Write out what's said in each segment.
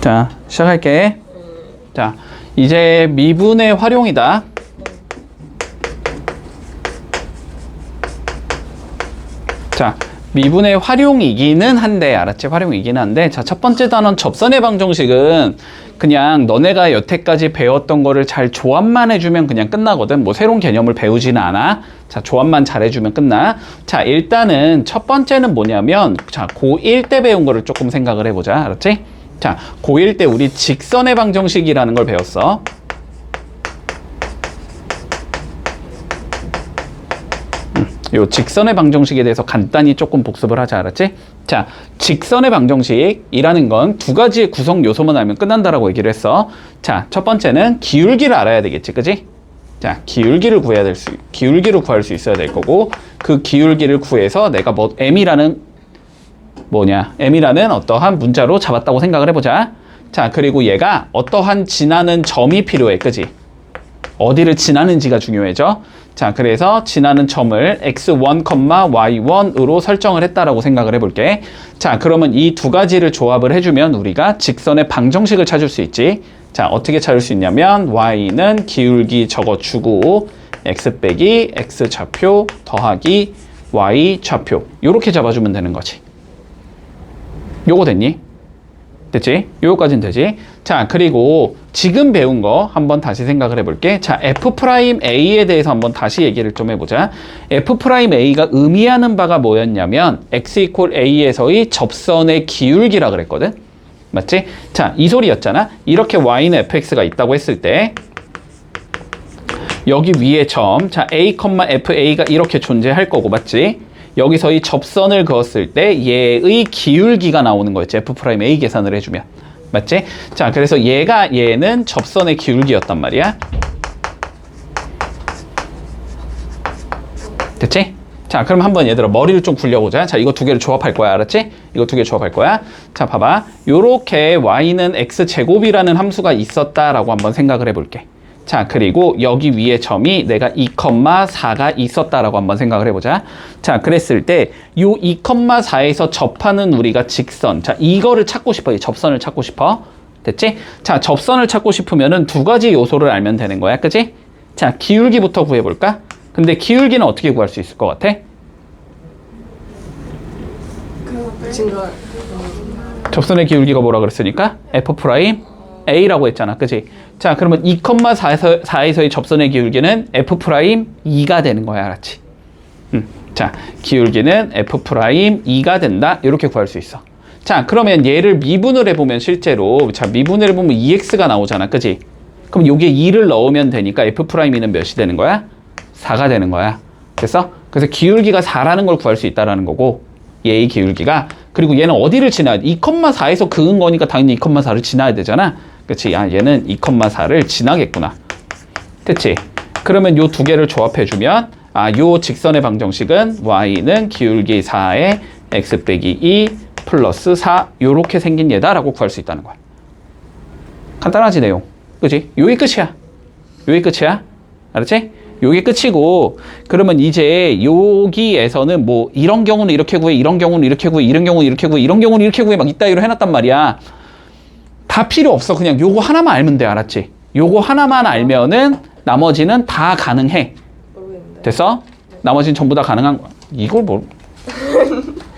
자, 시작할게. 자, 이제 미분의 활용이다. 자, 미분의 활용이기는 한데, 알았지? 활용이기는 한데, 자, 첫 번째 단원 접선의 방정식은 그냥 너네가 여태까지 배웠던 거를 잘 조합만 해주면 그냥 끝나거든. 뭐 새로운 개념을 배우지는 않아. 자, 조합만 잘 해주면 끝나. 자, 일단은 첫 번째는 뭐냐면, 자, 고1 때 배운 거를 조금 생각을 해보자. 알았지? 자, 고1 때 우리 직선의 방정식이라는 걸 배웠어. 요 직선의 방정식에 대해서 간단히 조금 복습을 하자. 알았지? 자, 직선의 방정식이라는 건 두 가지의 구성 요소만 알면 끝난다라고 얘기를 했어. 자, 첫 번째는 기울기를 알아야 되겠지, 그지? 자, 기울기를 구할 수 있어야 될 거고, 그 기울기를 구해서 내가 뭐 m이라는 어떠한 문자로 잡았다고 생각을 해보자. 자, 그리고 얘가 어떠한 지나는 점이 필요해, 그지? 어디를 지나는지가 중요해져. 자, 그래서 지나는 점을 x1, y1으로 설정을 했다라고 생각을 해볼게. 자, 그러면 이 두 가지를 조합을 해주면 우리가 직선의 방정식을 찾을 수 있지. 자, 어떻게 찾을 수 있냐면 y는 기울기 적어주고 x 빼기 x 좌표 더하기 y 좌표 요렇게 잡아주면 되는 거지. 요거 됐니? 됐지? 요거까지는 되지? 자, 그리고 지금 배운 거 한번 다시 생각을 해볼게. 자, F'A에 대해서 한번 다시 얘기를 좀 해보자. F'A가 의미하는 바가 뭐였냐면 x = A에서의 접선의 기울기라 그랬거든? 맞지? 자, 이 소리였잖아. 이렇게 y는 fx가 있다고 했을 때 여기 위에 점, 자, A, FA가 이렇게 존재할 거고, 맞지? 여기서 이 접선을 그었을 때 얘의 기울기가 나오는 거였지. F'A 계산을 해주면. 맞지? 자, 그래서 얘는 접선의 기울기였단 말이야. 됐지? 자, 그럼 한번 얘들아 머리를 좀 굴려보자. 자, 이거 두 개를 조합할 거야. 알았지? 이거 두 개 조합할 거야. 자, 봐봐. 요렇게 y는 x제곱이라는 함수가 있었다라고 한번 생각을 해볼게. 자, 그리고 여기 위에 점이 내가 2,4가 있었다라고 한번 생각을 해보자. 자, 그랬을 때 요 2,4에서 접하는 우리가 직선. 자, 이거를 찾고 싶어. 이 접선을 찾고 싶어. 됐지? 자, 접선을 찾고 싶으면은 두 가지 요소를 알면 되는 거야. 그치? 자, 기울기부터 구해볼까? 근데 기울기는 어떻게 구할 수 있을 것 같아? 접선의 기울기가 뭐라 그랬으니까? F'A라고 했잖아. 그치? 자, 그러면 2,4에서의 접선의 기울기는 F'E가 되는 거야. 알았지? 자, 기울기는 F'E가 된다. 이렇게 구할 수 있어. 자, 그러면 얘를 미분을 해보면 실제로, 자, 미분을 해보면 2x가 나오잖아. 그치? 그럼 요게 2를 넣으면 되니까 F'E는 몇이 되는 거야? 4가 되는 거야. 됐어? 그래서 기울기가 4라는 걸 구할 수 있다라는 거고, 얘의 기울기가. 그리고 얘는 어디를 지나야 돼? 2,4에서 그은 거니까 당연히 2,4를 지나야 되잖아. 그치? 아, 얘는 2,4를 지나겠구나. 됐지? 그러면 요 두 개를 조합해주면, 아, 요 직선의 방정식은 y는 기울기 4에 x 빼기 2 플러스 4 요렇게 생긴 얘다라고 구할 수 있다는 거야. 간단하지, 내용. 그치? 요게 끝이야. 요게 끝이야. 알았지? 요게 끝이고, 그러면 이제 여기에서는 뭐 이런 경우는 이렇게 구해, 이런 경우는 이렇게 구해, 이런 경우는 이렇게 구해, 이런 경우는 이렇게 구해 막 이따위로 해놨단 말이야. 다 필요 없어. 그냥 요거 하나만 알면 돼. 알았지? 요거 하나만 알면은 나머지는 다 가능해. 됐어? 나머지는 전부 다 가능한 거야. 이걸 뭐?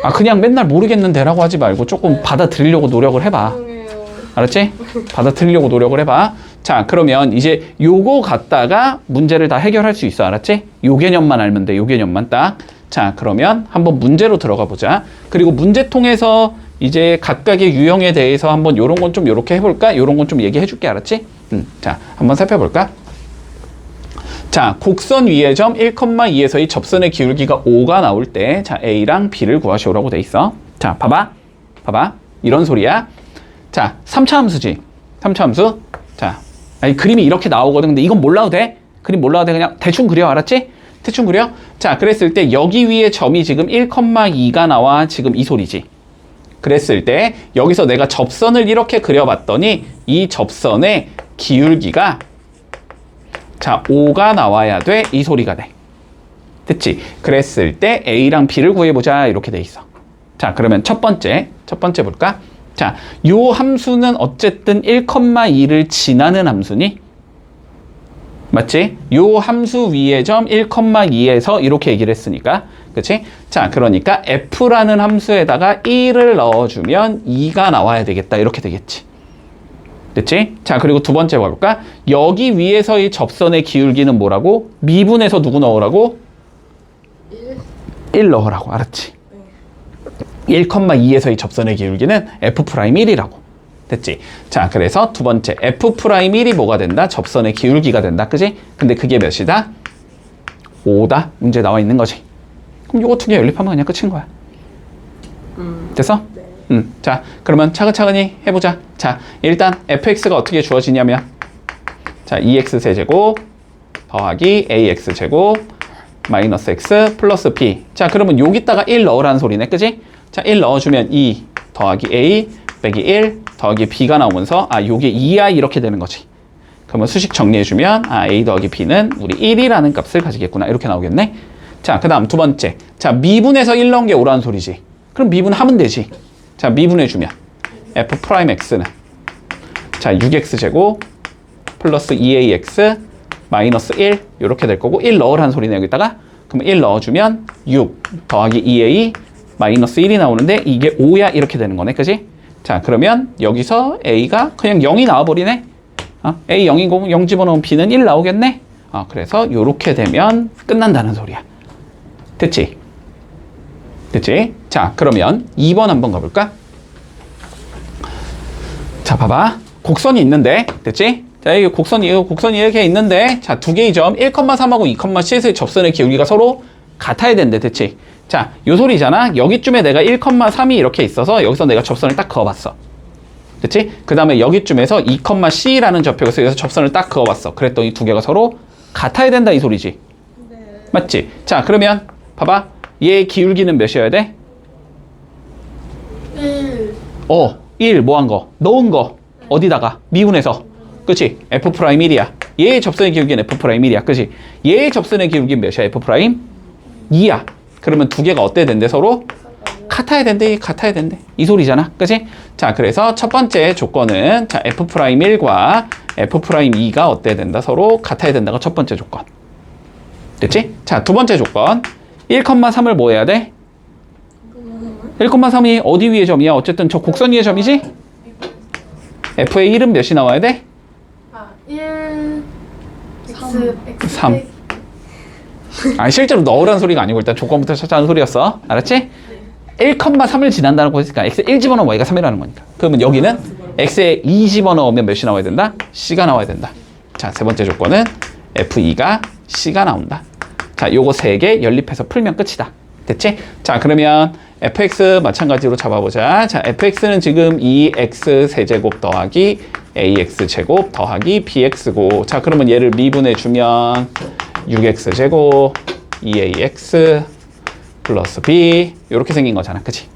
아, 그냥 맨날 모르겠는데라고 하지 말고 조금 받아들이려고 노력을 해봐. 알았지? 받아들이려고 노력을 해봐. 자, 그러면 이제 요거 갖다가 문제를 다 해결할 수 있어. 알았지? 요 개념만 알면 돼. 요 개념만 딱. 자, 그러면 한번 문제로 들어가 보자. 그리고 문제통에서 이제 각각의 유형에 대해서 한번 요런 건 좀 요렇게 해볼까? 요런 건 좀 얘기해 줄게. 알았지? 자, 한번 살펴볼까? 자, 곡선 위의 점 1,2에서의 접선의 기울기가 5가 나올 때, 자, A랑 B를 구하시오라고 돼 있어. 자, 봐봐. 이런 소리야. 자, 3차 함수지. 3차 함수. 자, 아니, 그림이 이렇게 나오거든. 근데 이건 몰라도 돼. 그림 몰라도 돼. 그냥 대충 그려. 알았지? 대충 그려. 자, 그랬을 때 여기 위에 점이 지금 1,2가 나와. 지금 이 소리지. 그랬을 때 여기서 내가 접선을 이렇게 그려봤더니 이 접선의 기울기가 자, 5가 나와야 돼. 이 소리가 돼. 됐지? 그랬을 때 A랑 B를 구해보자. 이렇게 돼 있어. 자, 그러면 첫 번째 볼까? 자, 요 함수는 어쨌든 1,2를 지나는 함수니? 맞지? 요 함수 위의 점 1,2에서 이렇게 얘기를 했으니까. 그치? 자, 그러니까 f라는 함수에다가 1을 넣어주면 2가 나와야 되겠다. 이렇게 되겠지. 됐지? 자, 그리고 두 번째 봐볼까? 여기 위에서의 접선의 기울기는 뭐라고? 미분에서 누구 넣으라고? 1 넣으라고. 알았지? 1,2에서의 접선의 기울기는 f'1이라고. 됐지? 자, 그래서 두 번째 f'1이 뭐가 된다? 접선의 기울기가 된다. 그지? 근데 그게 몇이다? 5다. 문제 나와 있는 거지. 그럼 요거 두 개 연립하면 그냥 끝인 거야. 됐어? 네. 자, 그러면 차근차근히 해보자. 자, 일단 fx가 어떻게 주어지냐면, 자, 2x 세제곱 더하기 ax 제곱 마이너스 x 플러스 b. 자, 그러면 여기다가 1 넣으라는 소리네. 그지? 자, 1 넣어주면 2 더하기 a 빼기 1 더하기 b가 나오면서, 아, 요게 2i 이렇게 되는 거지. 그러면 수식 정리해주면, 아, a 더하기 b는 우리 1이라는 값을 가지겠구나. 이렇게 나오겠네. 자, 그 다음 두 번째. 자, 미분에서 1 넣은 게 오라는 소리지. 그럼 미분하면 되지. 자, 미분해주면 f'x는 자, 6x제곱 플러스 2ax 마이너스 1 이렇게 될 거고, 1 넣으라는 소리네 여기다가. 그럼 1 넣어주면 6 더하기 2a 마이너스 1이 나오는데 이게 5야 이렇게 되는 거네. 그지? 자, 그러면 여기서 a가 그냥 0이 나와버리네. a 0이고 0 집어넣으면 b는 1 나오겠네. 그래서 이렇게 되면 끝난다는 소리야. 됐지? 됐지? 자, 그러면 2번 한번 가볼까? 자, 봐봐. 곡선이 있는데, 됐지? 자, 여기 곡선이 이렇게 있는데, 자, 두 개의 점 1,3하고 2,C에서의 접선의 기울기가 서로 같아야 된대. 됐지? 자, 요 소리잖아. 여기쯤에 내가 1,3이 이렇게 있어서 여기서 내가 접선을 딱 그어봤어. 됐지? 그 다음에 여기쯤에서 2,C라는 좌표에서 여기서 접선을 딱 그어봤어. 그랬더니 두 개가 서로 같아야 된다 이 소리지. 네. 맞지? 자, 그러면 봐봐. 얘의 기울기는 몇이어야 돼? 1 뭐 한 거? 넣은 거. 어디다가? 미분해서. 그치? f'1이야. 얘의 접선의 기울기는 f'1이야. 그치? 얘의 접선의 기울기는 몇이야? f'2야. 그러면 두 개가 어때야 된대? 서로? 같아야 된대. 같아야 된대. 이 소리잖아. 그치? 자, 그래서 첫 번째 조건은, 자, f'1과 f'2가 어때야 된다? 서로 같아야 된다가 첫 번째 조건. 됐지? 자, 두 번째 조건. 1,3을 뭐 해야 돼? 1,3이 어디 위의 점이야? 어쨌든 저 곡선 위의 점이지? f의 1은 몇이 나와야 돼? 1, 3. 아니, 실제로 넣으라는 소리가 아니고 일단 조건부터 찾자는 소리였어. 알았지? 1,3을 지난다는 거 있으니까 x에 1 집어넣으면 y가 3이라는 거니까. 그러면 여기는 x에 2 집어넣으면 몇이 나와야 된다? c가 나와야 된다. 자, 세 번째 조건은 f2가 c가 나온다. 자, 요거 세 개 연립해서 풀면 끝이다. 됐지? 자, 그러면 fx 마찬가지로 잡아보자. 자, fx는 지금 2x 세제곱 더하기 ax 제곱 더하기 bx고, 자, 그러면 얘를 미분해주면 6x 제곱 2ax 플러스 b 이렇게 생긴 거잖아. 그치?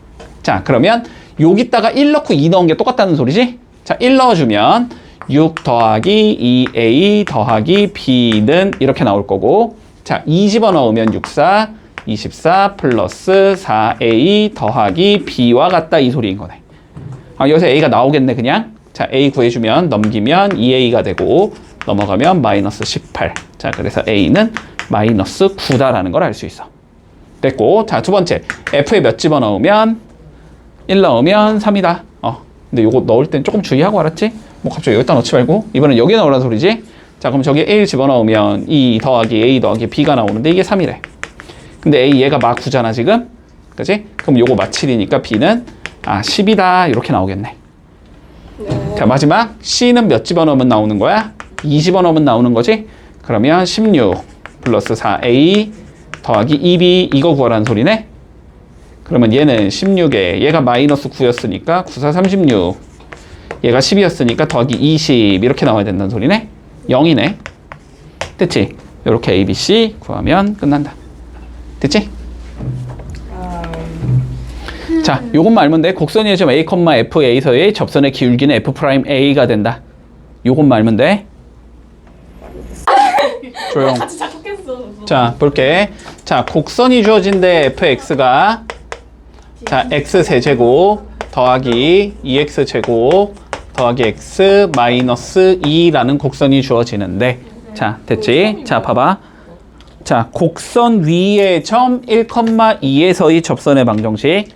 자, 그러면 여기다가 1 넣고 2 넣은 게 똑같다는 소리지? 자, 1 넣어주면 6 더하기 2a 더하기 b는 이렇게 나올 거고, 자, 2 집어넣으면 6, 4, 24 플러스 4a 더하기 b와 같다 이 소리인 거네. 여기서 a가 나오겠네 그냥. 자, a 구해주면 넘기면 2a가 되고 넘어가면 마이너스 18. 자, 그래서 a는 마이너스 9다라는 걸 알 수 있어. 됐고, 자, 두 번째 f에 몇 집어넣으면 1 넣으면 3이다. 근데 요거 넣을 땐 조금 주의하고, 알았지? 뭐 갑자기 여기다 넣지 말고 이번엔 여기에 넣으라는 소리지. 자, 그럼 저기 a 집어넣으면 2 더하기 a 더하기 b가 나오는데 이게 3이래. 근데 a 얘가 막 9잖아 지금. 그치? 그럼 요거 막 7이니까 b는 10이다 이렇게 나오겠네. 네. 자, 마지막 c는 몇 집어넣으면 나오는 거야? 2 집어넣으면 나오는 거지? 그러면 16 플러스 4a 더하기 2b 이거 구하라는 소리네. 그러면 얘는 16에 얘가 마이너스 9였으니까 9, 4, 36 얘가 10이었으니까 더하기 20 이렇게 나와야 된다는 소리네. 0이네. 됐지? 이렇게 a, b, c 구하면 끝난다. 됐지? 자, 요것만 알면 돼. 곡선의 점 a, f에서의 접선의 기울기는 f'a가 된다. 요것만 알면 돼. 조용. 자, 볼게. 자, 곡선이 주어진데 fx가 자, x 세제곱 더하기 2x 제곱 더하기 x 마이너스 2라는 곡선이 주어지는데 자 됐지? 자 봐봐. 자 곡선 위의 점 1,2에서의 접선의 방정식.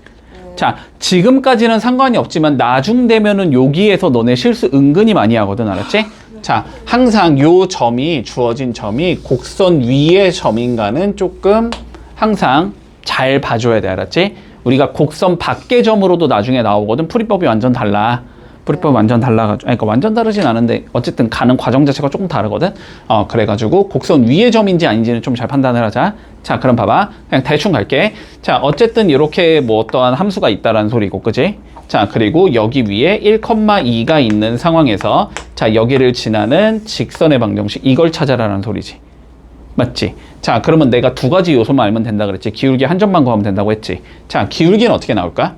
자 지금까지는 상관이 없지만 나중 되면은 여기에서 너네 실수 은근히 많이 하거든. 알았지? 자 항상 요 점이 주어진 점이 곡선 위의 점인가는 조금 항상 잘 봐줘야 돼. 알았지? 우리가 곡선 밖의 점으로도 나중에 나오거든. 풀이법이 완전 달라. 풀이법이 완전 달라가지고 그러니까 완전 다르진 않은데 어쨌든 가는 과정 자체가 조금 다르거든. 그래가지고 곡선 위의 점인지 아닌지는 좀 잘 판단을 하자. 자 그럼 봐봐. 그냥 대충 갈게. 자 어쨌든 이렇게 뭐 어떠한 함수가 있다라는 소리고 그지? 자 그리고 여기 위에 1,2가 있는 상황에서 자 여기를 지나는 직선의 방정식 이걸 찾아라라는 소리지. 맞지? 자 그러면 내가 두 가지 요소만 알면 된다 그랬지. 기울기 한 점만 구하면 된다고 했지. 자 기울기는 어떻게 나올까?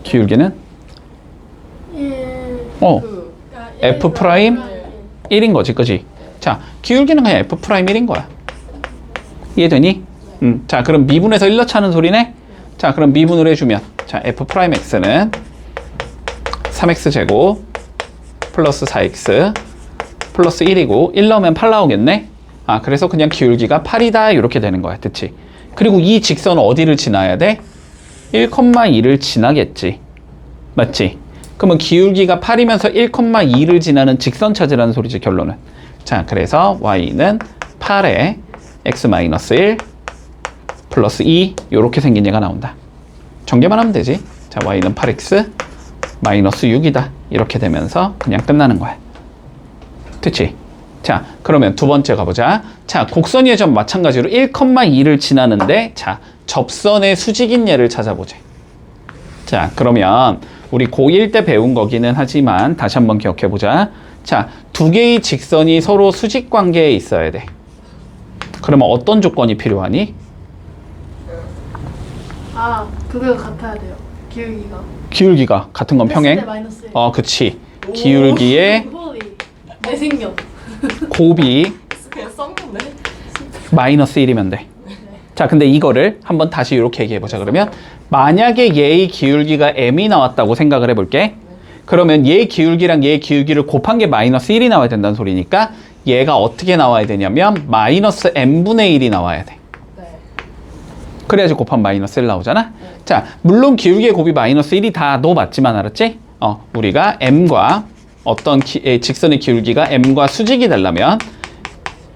기울기는 1 F 프라임 1인 거지, 그지? 자, 기울기는 그냥 F 프라임 1인 거야. 이해되니? 자, 그럼 미분에서 1 넣자는 소리네? 자, 그럼 미분을 해주면 자, F 프라임 X는 3X 제곱 플러스 4X 플러스 1이고 1 넣으면 8 나오겠네? 아, 그래서 그냥 기울기가 8이다 이렇게 되는 거야, 그치? 그리고 이 직선은 어디를 지나야 돼? 1,2를 지나겠지. 맞지? 그러면 기울기가 8이면서 1,2를 지나는 직선 찾으라는 소리지, 결론은. 자, 그래서 y는 8에 x-1 플러스 2 이렇게 생긴 얘가 나온다. 전개만 하면 되지. 자, y는 8x 마이너스 6이다. 이렇게 되면서 그냥 끝나는 거야. 됐지? 자, 그러면 두 번째 가보자. 자, 곡선의 점 마찬가지로 1,2를 지나는데 자, 접선의 수직인 예를 찾아보자. 자, 그러면 우리 고1 때 배운 거기는 하지만 다시 한번 기억해보자. 자, 두 개의 직선이 서로 수직 관계에 있어야 돼. 그러면 어떤 조건이 필요하니? 그거 같아야 돼요. 기울기가. 기울기가 같은 건 평행? 마이너스 1. 그치. 기울기의 내 생각. 곱이 그냥 썩는데? 마이너스 1이면 돼. 자, 근데 이거를 한번 다시 이렇게 얘기해보자. 그러면 만약에 얘의 기울기가 m이 나왔다고 생각을 해볼게. 그러면 얘 기울기랑 얘 기울기를 곱한 게 마이너스 1이 나와야 된다는 소리니까 얘가 어떻게 나와야 되냐면 마이너스 m분의 1이 나와야 돼. 네. 그래야지 곱하면 마이너스 1 나오잖아. 자, 물론 기울기의 곱이 마이너스 1이 다 너 맞지만 알았지? 우리가 m과 어떤 직선의 기울기가 m과 수직이 되려면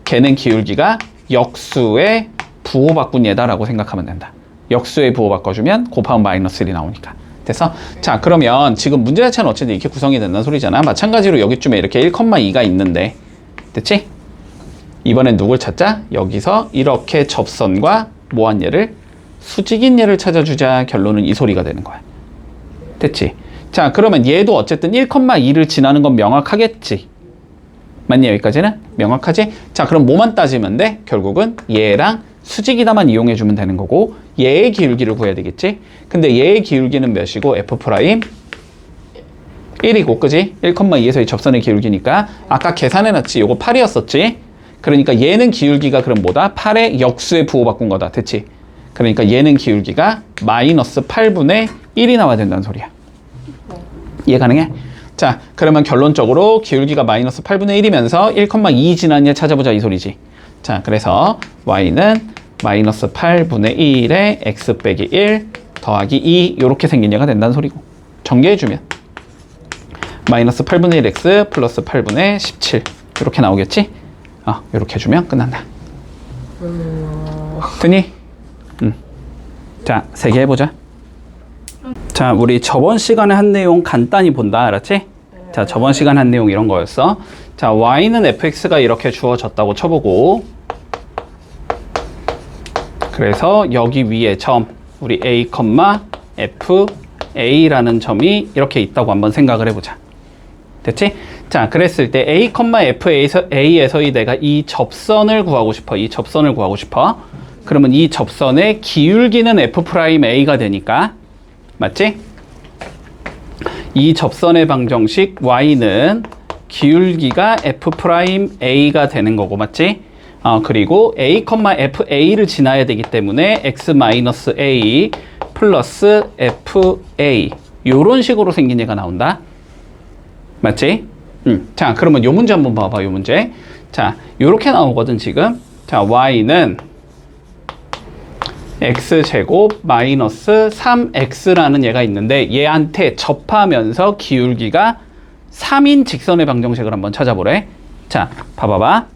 걔는 기울기가 역수의 부호 바꾼 얘다라고 생각하면 된다. 역수의 부호 바꿔주면 곱하면 마이너스 1이 나오니까. 됐어? 자, 그러면 지금 문제 자체는 어쨌든 이렇게 구성이 된다는 소리잖아. 마찬가지로 여기쯤에 이렇게 1,2가 있는데 됐지? 이번엔 누굴 찾자? 여기서 이렇게 접선과 뭐한 얘를 수직인 얘를 찾아주자. 결론은 이 소리가 되는 거야. 됐지? 자, 그러면 얘도 어쨌든 1,2를 지나는 건 명확하겠지? 맞니? 여기까지는? 명확하지? 자, 그럼 뭐만 따지면 돼? 결국은 얘랑 수직이다만 이용해주면 되는 거고 얘의 기울기를 구해야 되겠지? 근데 얘의 기울기는 몇이고 F 프라임 1이고 그지? 1,2에서의 접선의 기울기니까 아까 계산해놨지? 요거 8이었었지? 그러니까 얘는 기울기가 그럼 뭐다? 8의 역수의 부호 바꾼 거다. 됐지? 그러니까 얘는 기울기가 마이너스 8분의 1이 나와야 된다는 소리야. 이해 가능해? 자, 그러면 결론적으로 기울기가 마이너스 8분의 1이면서 1,2 지난 얘 찾아보자 이 소리지. 자, 그래서 y는 마이너스 8분의 1에 x 빼기 1 더하기 2 이렇게 생긴 얘가 된다는 소리고 전개해주면 마이너스 8분의 1 x 플러스 8분의 17 이렇게 나오겠지? 이렇게 해주면 끝난다. 되니? 자, 3개 해보자. 자, 우리 저번 시간에 한 내용 간단히 본다. 알았지? 자, 저번 시간 한 내용 이런 거였어. 자, y는 fx가 이렇게 주어졌다고 쳐보고 그래서 여기 위에 점 우리 a, f, a라는 점이 이렇게 있다고 한번 생각을 해보자. 됐지? 자, 그랬을 때 a, f, a에서의 내가 이 접선을 구하고 싶어. 이 접선을 구하고 싶어. 그러면 이 접선의 기울기는 f'a가 되니까 맞지? 이 접선의 방정식 y는 기울기가 f'a가 되는 거고 맞지? 그리고 a, fa를 지나야 되기 때문에 x-a 플러스 fa 요런 식으로 생긴 얘가 나온다. 맞지? 자, 그러면 요 문제 한번 봐봐. 요 문제. 자, 요렇게 나오거든 지금. 자, y는 x제곱 마이너스 3x라는 얘가 있는데 얘한테 접하면서 기울기가 3인 직선의 방정식을 한번 찾아보래. 자, 봐봐봐.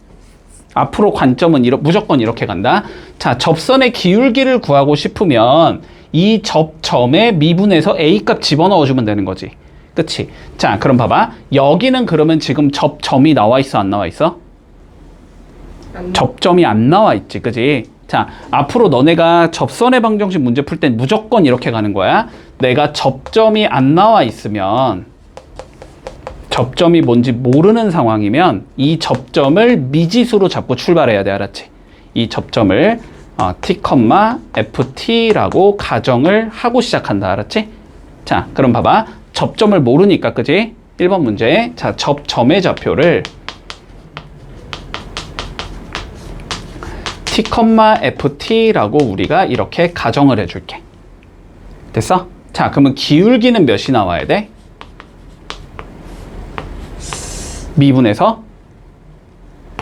앞으로 관점은 무조건 이렇게 간다. 자, 접선의 기울기를 구하고 싶으면 이 접점에 미분해서 a 값 집어넣어주면 되는 거지. 그치? 자, 그럼 봐봐. 여기는 그러면 지금 접점이 나와 있어, 안 나와 있어? 접점이 안 나와 있지, 그지? 자, 앞으로 너네가 접선의 방정식 문제 풀 땐 무조건 이렇게 가는 거야. 내가 접점이 안 나와 있으면, 접점이 뭔지 모르는 상황이면 이 접점을 미지수로 잡고 출발해야 돼, 알았지? 이 접점을 t, ft라고 가정을 하고 시작한다, 알았지? 자, 그럼 봐봐. 접점을 모르니까, 그지? 1번 문제. 자, 접점의 좌표를 t, ft라고 우리가 이렇게 가정을 해줄게. 됐어? 자, 그러면 기울기는 몇이 나와야 돼? 미분해서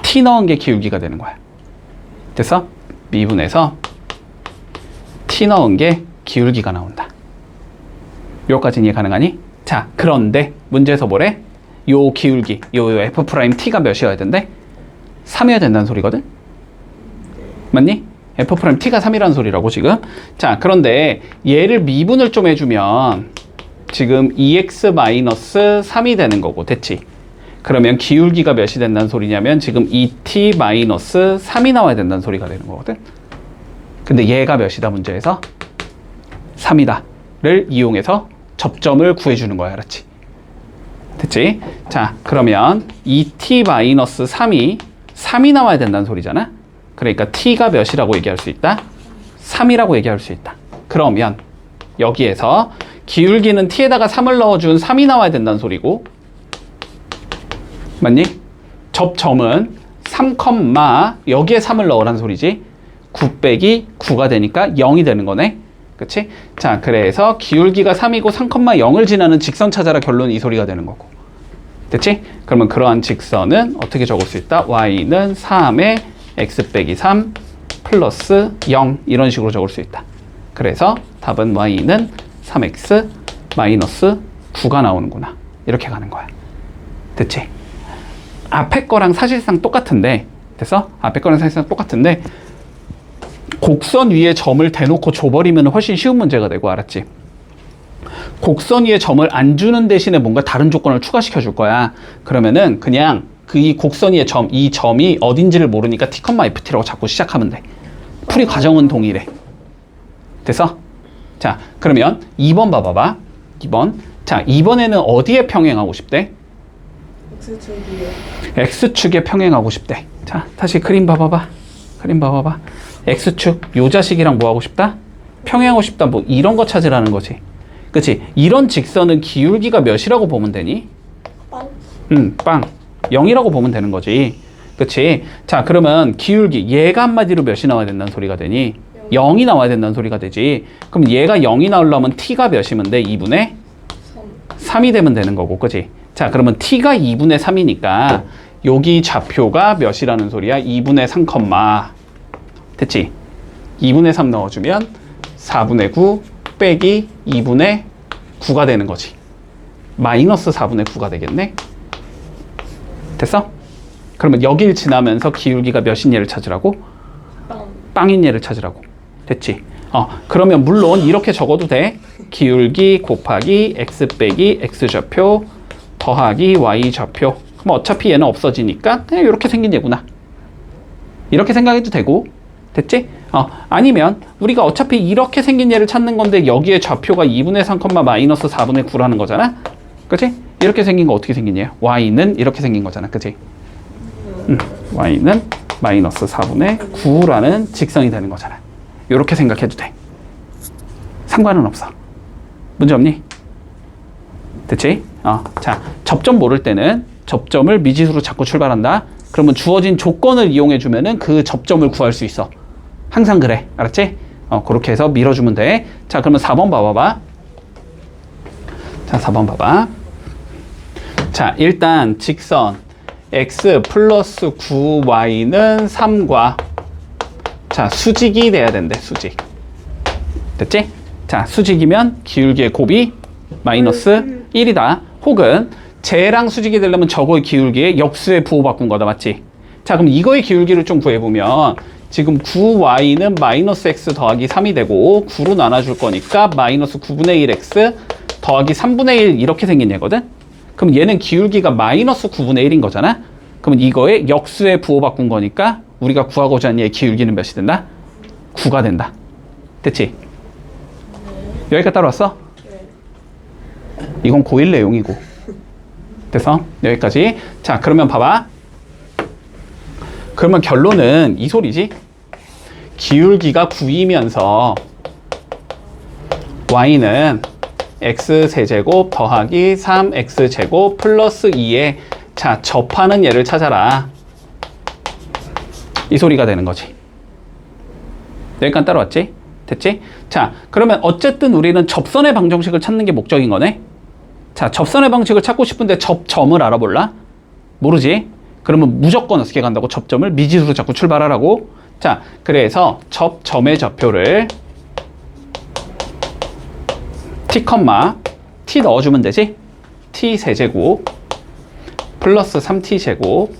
t 넣은 게 기울기가 되는 거야. 됐어? 미분해서 t 넣은 게 기울기가 나온다. 요까지는 이해 가능하니? 자, 그런데 문제에서 뭐래? 요 기울기, 요 f't가 몇이어야 된대? 3이어야 된다는 소리거든? 맞니? f't가 3이라는 소리라고 지금. 자, 그런데 얘를 미분을 좀 해주면 지금 2x-3이 되는 거고, 됐지? 그러면 기울기가 몇이 된다는 소리냐면 지금 2t-3이 나와야 된다는 소리가 되는 거거든. 근데 얘가 몇이다 문제에서? 3이다 를 이용해서 접점을 구해주는 거야, 알았지? 됐지? 자, 그러면 2t-3이 3이 나와야 된다는 소리잖아. 그러니까 t가 몇이라고 얘기할 수 있다? 3이라고 얘기할 수 있다. 그러면 여기에서 기울기는 t에다가 3을 넣어준 3이 나와야 된다는 소리고, 맞니? 접점은 3, 여기에 3을 넣으라는 소리지. 9 빼기 9가 되니까 0이 되는 거네. 그치? 자, 그래서 기울기가 3이고 3,0을 지나는 직선 찾아라 결론은 이 소리가 되는 거고. 됐지? 그러면 그러한 직선은 어떻게 적을 수 있다? y는 3에 x 빼기 3 플러스 0 이런 식으로 적을 수 있다. 그래서 답은 y는 3x 마이너스 9가 나오는구나. 이렇게 가는 거야. 됐지? 앞에 거랑 사실상 똑같은데, 됐어? 앞에 거랑 사실상 똑같은데 곡선 위에 점을 대놓고 줘버리면 훨씬 쉬운 문제가 되고, 알았지? 곡선 위에 점을 안 주는 대신에 뭔가 다른 조건을 추가시켜 줄 거야. 그러면은 그냥 이 곡선 위의 점, 이 점이 어딘지를 모르니까 t, ft라고 자꾸 시작하면 돼. 풀이 과정은 동일해. 됐어? 자, 그러면 2번 봐봐봐. 2번. 자, 이번에는 어디에 평행하고 싶대? X축이요. X축에 평행하고 싶대. 자, 다시 그림 봐봐봐. 그림 봐봐봐. X축, 요 자식이랑 뭐 하고 싶다? 평행하고 싶다. 뭐 이런 거 찾으라는 거지. 그치? 이런 직선은 기울기가 몇이라고 보면 되니? 빵. 빵. 0이라고 보면 되는 거지. 그치? 자, 그러면 기울기, 얘가 한마디로 몇이 나와야 된다는 소리가 되니? 0이 나와야 된다는 소리가 되지. 그럼 얘가 0이 나오려면 t가 몇이면 돼? 2분의 3이 되면 되는 거고, 그치? 자, 그러면 t가 2분의 3이니까 여기 좌표가 몇이라는 소리야? 2분의 3, 됐지? 2분의 3 넣어주면 4분의 9 빼기 2분의 9가 되는 거지. 마이너스 4분의 9가 되겠네? 됐어? 그러면 여길 지나면서 기울기가 몇인 얘를 찾으라고? 빵인 얘를 찾으라고. 됐지? 그러면 물론 이렇게 적어도 돼. 기울기 곱하기 x 빼기 x 좌표 더하기 y 좌표. 그럼 어차피 얘는 없어지니까 그냥 이렇게 생긴 얘구나. 이렇게 생각해도 되고. 됐지? 아니면 우리가 어차피 이렇게 생긴 얘를 찾는 건데 여기에 좌표가 2분의 3, 마이너스 4분의 9라는 거잖아? 그치? 이렇게 생긴 거 어떻게 생긴 얘야? y는 이렇게 생긴 거잖아. 그치? y는 마이너스 4분의 9라는 직선이 되는 거잖아. 이렇게 생각해도 돼. 상관은 없어. 문제 없니? 됐지? 자, 접점 모를 때는 접점을 미지수로 자꾸 출발한다. 그러면 주어진 조건을 이용해 주면은 그 접점을 구할 수 있어. 항상 그래. 알았지? 그렇게 해서 밀어주면 돼. 자, 그러면 4번 봐봐봐. 자, 4번 봐봐. 자, 일단 직선 x 플러스 9y는 3과 자, 수직이 돼야 된대. 수직. 됐지? 자, 수직이면 기울기의 곱이 마이너스 1이다. 혹은 쟤랑 수직이 되려면 저거의 기울기에 역수에 부호 바꾼 거다. 맞지? 자, 그럼 이거의 기울기를 좀 구해보면 지금 9y는 마이너스 x 더하기 3이 되고 9로 나눠줄 거니까 마이너스 9분의 1x 더하기 3분의 1 이렇게 생긴 얘거든? 그럼 얘는 기울기가 마이너스 9분의 1인 거잖아? 그러면 이거에 역수에 부호 바꾼 거니까 우리가 구하고자 하는 얘의 기울기는 몇이 된다? 9가 된다. 됐지? 여기까지 따라왔어? 이건 고1 내용이고. 됐어? 여기까지. 자, 그러면 봐봐. 그러면 결론은 이 소리지? 기울기가 9이면서 y는 x세제곱 더하기 3x제곱 플러스 2에 자, 접하는 얘를 찾아라. 이 소리가 되는 거지. 여기까지 따라왔지? 됐지? 자, 그러면 어쨌든 우리는 접선의 방정식을 찾는 게 목적인 거네? 자, 접선의 방식을 찾고 싶은데 접점을 알아볼라? 모르지? 그러면 무조건 어떻게 간다고? 접점을 미지수로 자꾸 출발하라고? 자, 그래서 접점의 좌표를 t, t 넣어주면 되지? t 세제곱 플러스 3t 제곱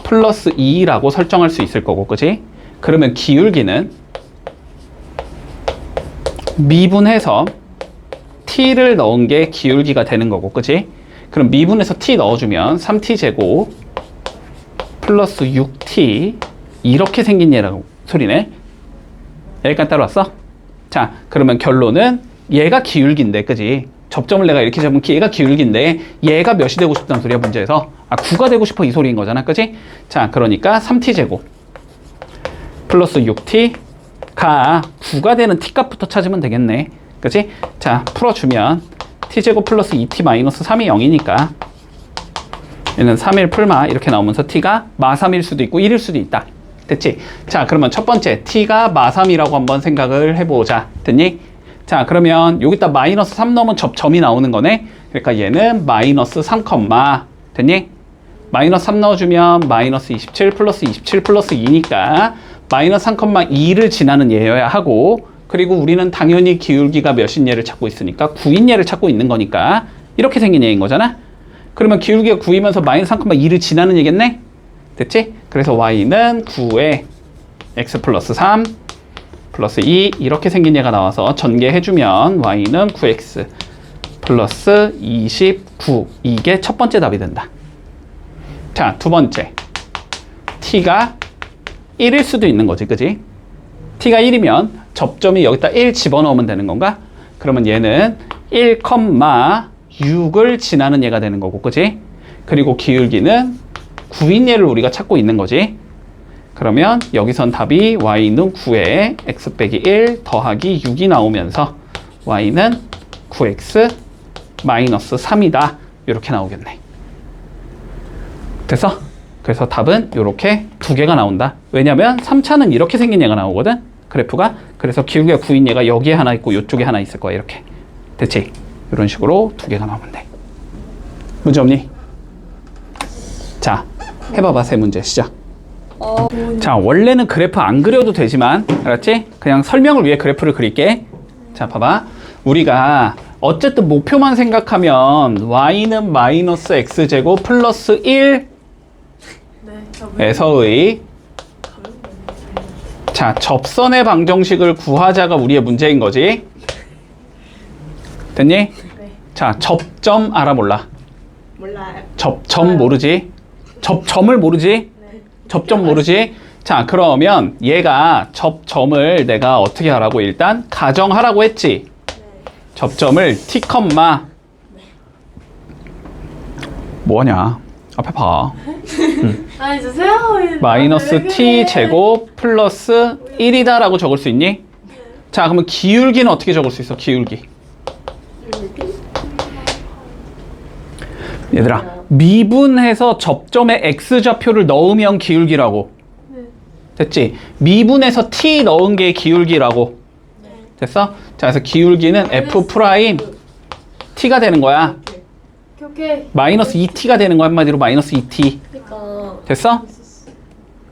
플러스 2라고 설정할 수 있을 거고, 그지? 그러면 기울기는 미분해서 t를 넣은 게 기울기가 되는 거고, 그지? 그럼 미분해서 t 넣어주면 3t 제곱 플러스 6t 이렇게 생긴 얘라고 소리네. 여기까지 따라왔어? 자, 그러면 결론은 얘가 기울기인데, 그지? 접점을 내가 이렇게 잡으면 얘가 기울기인데 얘가 몇이 되고 싶다는 소리야, 문제에서. 9가 되고 싶어 이 소리인 거잖아, 그지? 자, 그러니까 3t 제곱 플러스 6t가 9가 되는 t 값부터 찾으면 되겠네, 그지? 자, 풀어주면 t 제곱 플러스 2t 마이너스 3이 0이니까 얘는 3일 풀마 이렇게 나오면서 t가 마3일 수도 있고 1일 수도 있다. 됐지? 자, 그러면 첫 번째 t가 마3이라고 한번 생각을 해보자. 됐니? 자, 그러면 여기다 마이너스 3 넣으면 접점이 나오는 거네. 그러니까 얘는 마이너스 3, 됐니? 마이너스 3 넣어주면 마이너스 27 플러스 27 플러스 2니까 마이너스 3,2를 지나는 얘여야 하고, 그리고 우리는 당연히 기울기가 몇인 얘를 찾고 있으니까 9인 얘를 찾고 있는 거니까 이렇게 생긴 얘인 거잖아. 그러면 기울기가 9이면서 마이너스 3,2를 지나는 얘겠네? 됐지? 그래서 y는 9에 x 플러스 3 플러스 2 이렇게 생긴 얘가 나와서 전개해주면 y는 9x 플러스 29 이게 첫 번째 답이 된다. 자, 두 번째 t가 1일 수도 있는 거지, 그지? t가 1이면 접점이 여기다 1 집어넣으면 되는 건가? 그러면 얘는 1,6을 지나는 얘가 되는 거고, 그지? 그리고 기울기는 9인 얘를 우리가 찾고 있는 거지. 그러면 여기선 답이 y는 9에 x 빼기 1 더하기 6이 나오면서 y는 9x 마이너스 3이다. 이렇게 나오겠네. 됐어? 그래서 답은 이렇게 두 개가 나온다. 왜냐면 3차는 이렇게 생긴 얘가 나오거든, 그래프가. 그래서 기울기가 9인 얘가 여기에 하나 있고 이쪽에 하나 있을 거야. 이렇게. 됐지? 이런 식으로 두 개가 나오면 돼. 문제 없니? 자, 해봐봐. 세 문제 시작. 자, 원래는 그래프 안 그려도 되지만, 알았지? 그냥 설명을 위해 그래프를 그릴게. 자, 봐봐. 우리가 어쨌든 목표만 생각하면 y는 마이너스 x제곱 플러스 1에서의 자, 접선의 방정식을 구하자가 우리의 문제인 거지. 됐니? 네. 자, 접점 알아 몰라? 몰라요. 접점 모르지? 접점을 모르지? 네. 접점 모르지? 자, 그러면 얘가 접점을 내가 어떻게 하라고 일단 가정하라고 했지? 접점을 t, 뭐하냐? 앞에 봐. 아니, 주세요. 마이너스 t 제곱 플러스 1이다 라고 적을 수 있니? 자, 그러면 기울기는 어떻게 적을 수 있어? 기울기. 얘들아, 미분해서 접점에 x좌표를 넣으면 기울기라고. 네. 됐지? 미분해서 t 넣은 게 기울기라고. 됐어? 자, 그래서 기울기는 f 프라임 t가 되는 거야. 오케이. 마이너스 2t가 되는 거야. 한마디로 마이너스 2t. 그러니까. 됐어?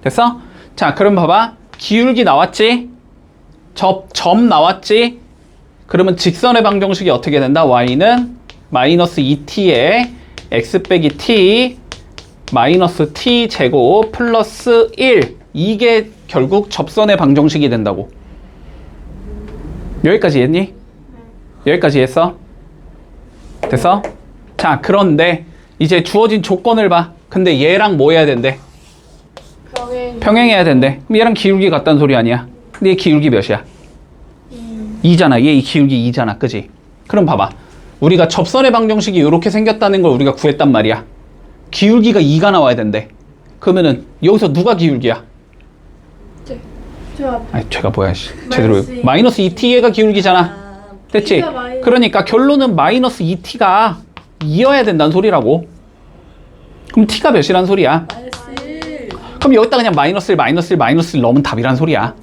됐어? 자, 그럼 봐봐. 기울기 나왔지? 점 나왔지? 그러면 직선의 방정식이 어떻게 된다? y는 마이너스 2t에 x 빼기 t 마이너스 t 제곱 플러스 1. 이게 결국 접선의 방정식이 된다고. 여기까지 했니? 여기까지 했어? 됐어? 자, 그런데 이제 주어진 조건을 봐. 근데 얘랑 뭐 해야 된대? 평행해야 된대. 그럼 얘랑 기울기 같다는 소리 아니야? 근데 얘 기울기 몇이야? 2잖아. 얘 이 기울기 2잖아. 그지? 그럼 봐봐. 우리가 접선의 방정식이 이렇게 생겼다는 걸 우리가 구했단 말이야. 기울기가 2가 나와야 된대. 그러면은 여기서 누가 기울기야? 저 아니, 쟤가 뭐야, 씨. 제대로. 마이너스 마이너스 2t가 기울기잖아. 됐지? T가 마이너스. 그러니까 결론은 마이너스 2t가 2여야 된다는 소리라고. 그럼 t가 몇이란 소리야? 그럼 여기다 그냥 마이너스 1, 마이너스 1, 마이너스 1 넣으면 답이란 소리야.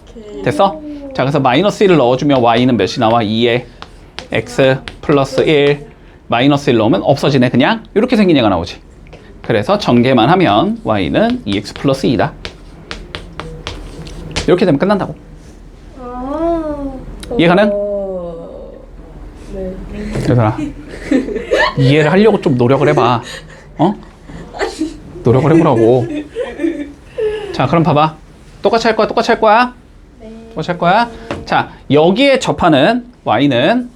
됐어? 자, 그래서 마이너스 1을 넣어주면 y는 몇이 나와? 2에 x 플러스 1 마이너스 1 넣으면 없어지네. 그냥 이렇게 생긴 얘가 나오지. 그래서 전개만 하면 y는 2x 플러스 2다. 이렇게 되면 끝난다고. 이해가능? 네. 얘들아, 이해를 하려고 좀 노력을 해봐. 어? 노력을 해보라고. 자, 그럼 봐봐. 똑같이 할 거야? 똑같이 할 거야? 똑같이 할 거야? 자, 여기에 접하는 y는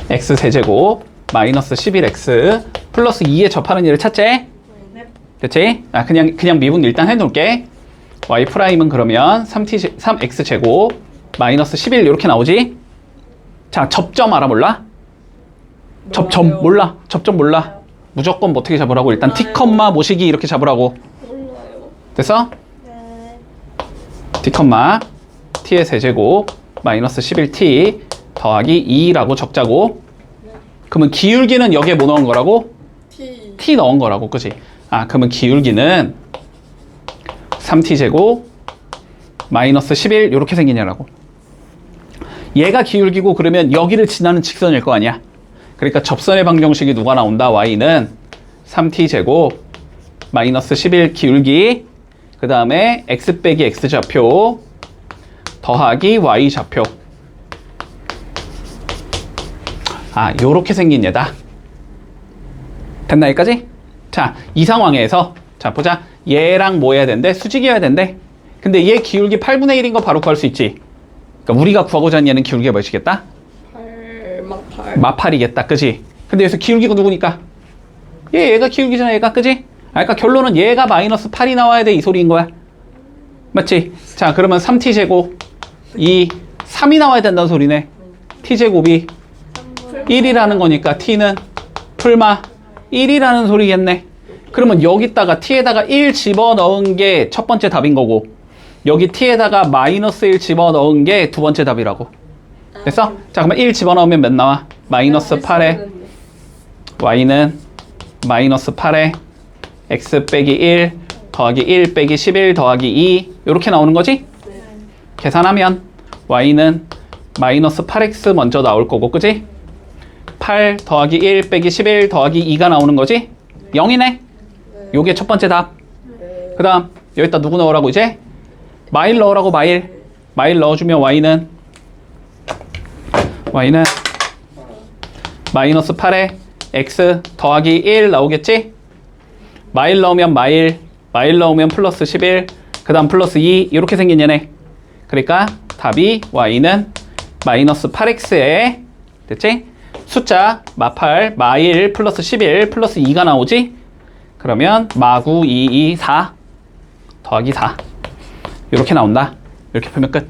x 세제곱 마이너스 11x 플러스 2에 접하는 얘를 찾지? 그치? 아, 그냥 미분 일단 해놓을게. y 프라임은 그러면 3x 제곱 마이너스 11 이렇게 나오지? 자, 접점 알아 몰라? 접점 몰라? 접점 몰라? 무조건 뭐 어떻게 잡으라고? 일단 t, 모시기 이렇게 잡으라고. 됐어? t, t의 세제곱 마이너스 11t 더하기 2라고 적자고. 그러면 기울기는 여기에 뭐 넣은 거라고? t 넣은 거라고. 그치? 아, 그러면 기울기는 3t 제곱 마이너스 11 이렇게 생긴 얘라고. 얘가 기울기고 그러면 여기를 지나는 직선일 거 아니야. 그러니까 접선의 방정식이 누가 나온다? y는 3t 제곱 마이너스 11 기울기 그 다음에 x 빼기 x 좌표 더하기 y 좌표. 아, 요렇게 생긴 얘다. 됐나 여기까지? 자, 이 상황에서 자 보자. 얘랑 뭐 해야 된대? 수직이어야 된대. 근데 얘 기울기 8분의 1인 거 바로 구할 수 있지. 그러니까 우리가 구하고자 하는 얘는 기울기가 몇이겠다? 마팔이겠다. 그지? 근데 여기서 기울기가 누구니까? 얘가 기울기잖아. 얘가. 그지? 아, 그러니까 결론은 얘가 마이너스 8이 나와야 돼. 이 소리인 거야. 맞지? 자, 그러면 3t 제곱 3이 나와야 된다는 소리네. t 제곱이 1이라는 거니까 t는 풀마 1이라는 소리겠네. 그러면 여기다가 t에다가 1 집어넣은 게 첫 번째 답인 거고 여기 t에다가 마이너스 1 집어넣은 게 두 번째 답이라고. 됐어? 자, 그러면 1 집어넣으면 몇 나와? 마이너스 8에 y는 마이너스 8에 x 빼기 1 더하기 1 빼기 11 더하기 2 이렇게 나오는 거지? 계산하면 y는 마이너스 8x 먼저 나올 거고, 그지? 8 더하기 1 빼기 11 더하기 2가 나오는 거지? 0이네? 요게 첫 번째 답. 그 다음 여기다 누구 넣으라고 이제? 마일 넣으라고. 마일 넣어주면 y는 마이너스 8에 x 더하기 1 나오겠지? 마일 넣으면 마일 넣으면 플러스 11 그 다음 플러스 2 이렇게 생긴 얘네. 그러니까 답이 y는 마이너스 8x에 됐지? 숫자 마팔 마일 플러스 11 플러스 2가 나오지? 그러면 마구 2, 2, 4 더하기 4 이렇게 나온다. 이렇게 풀면 끝.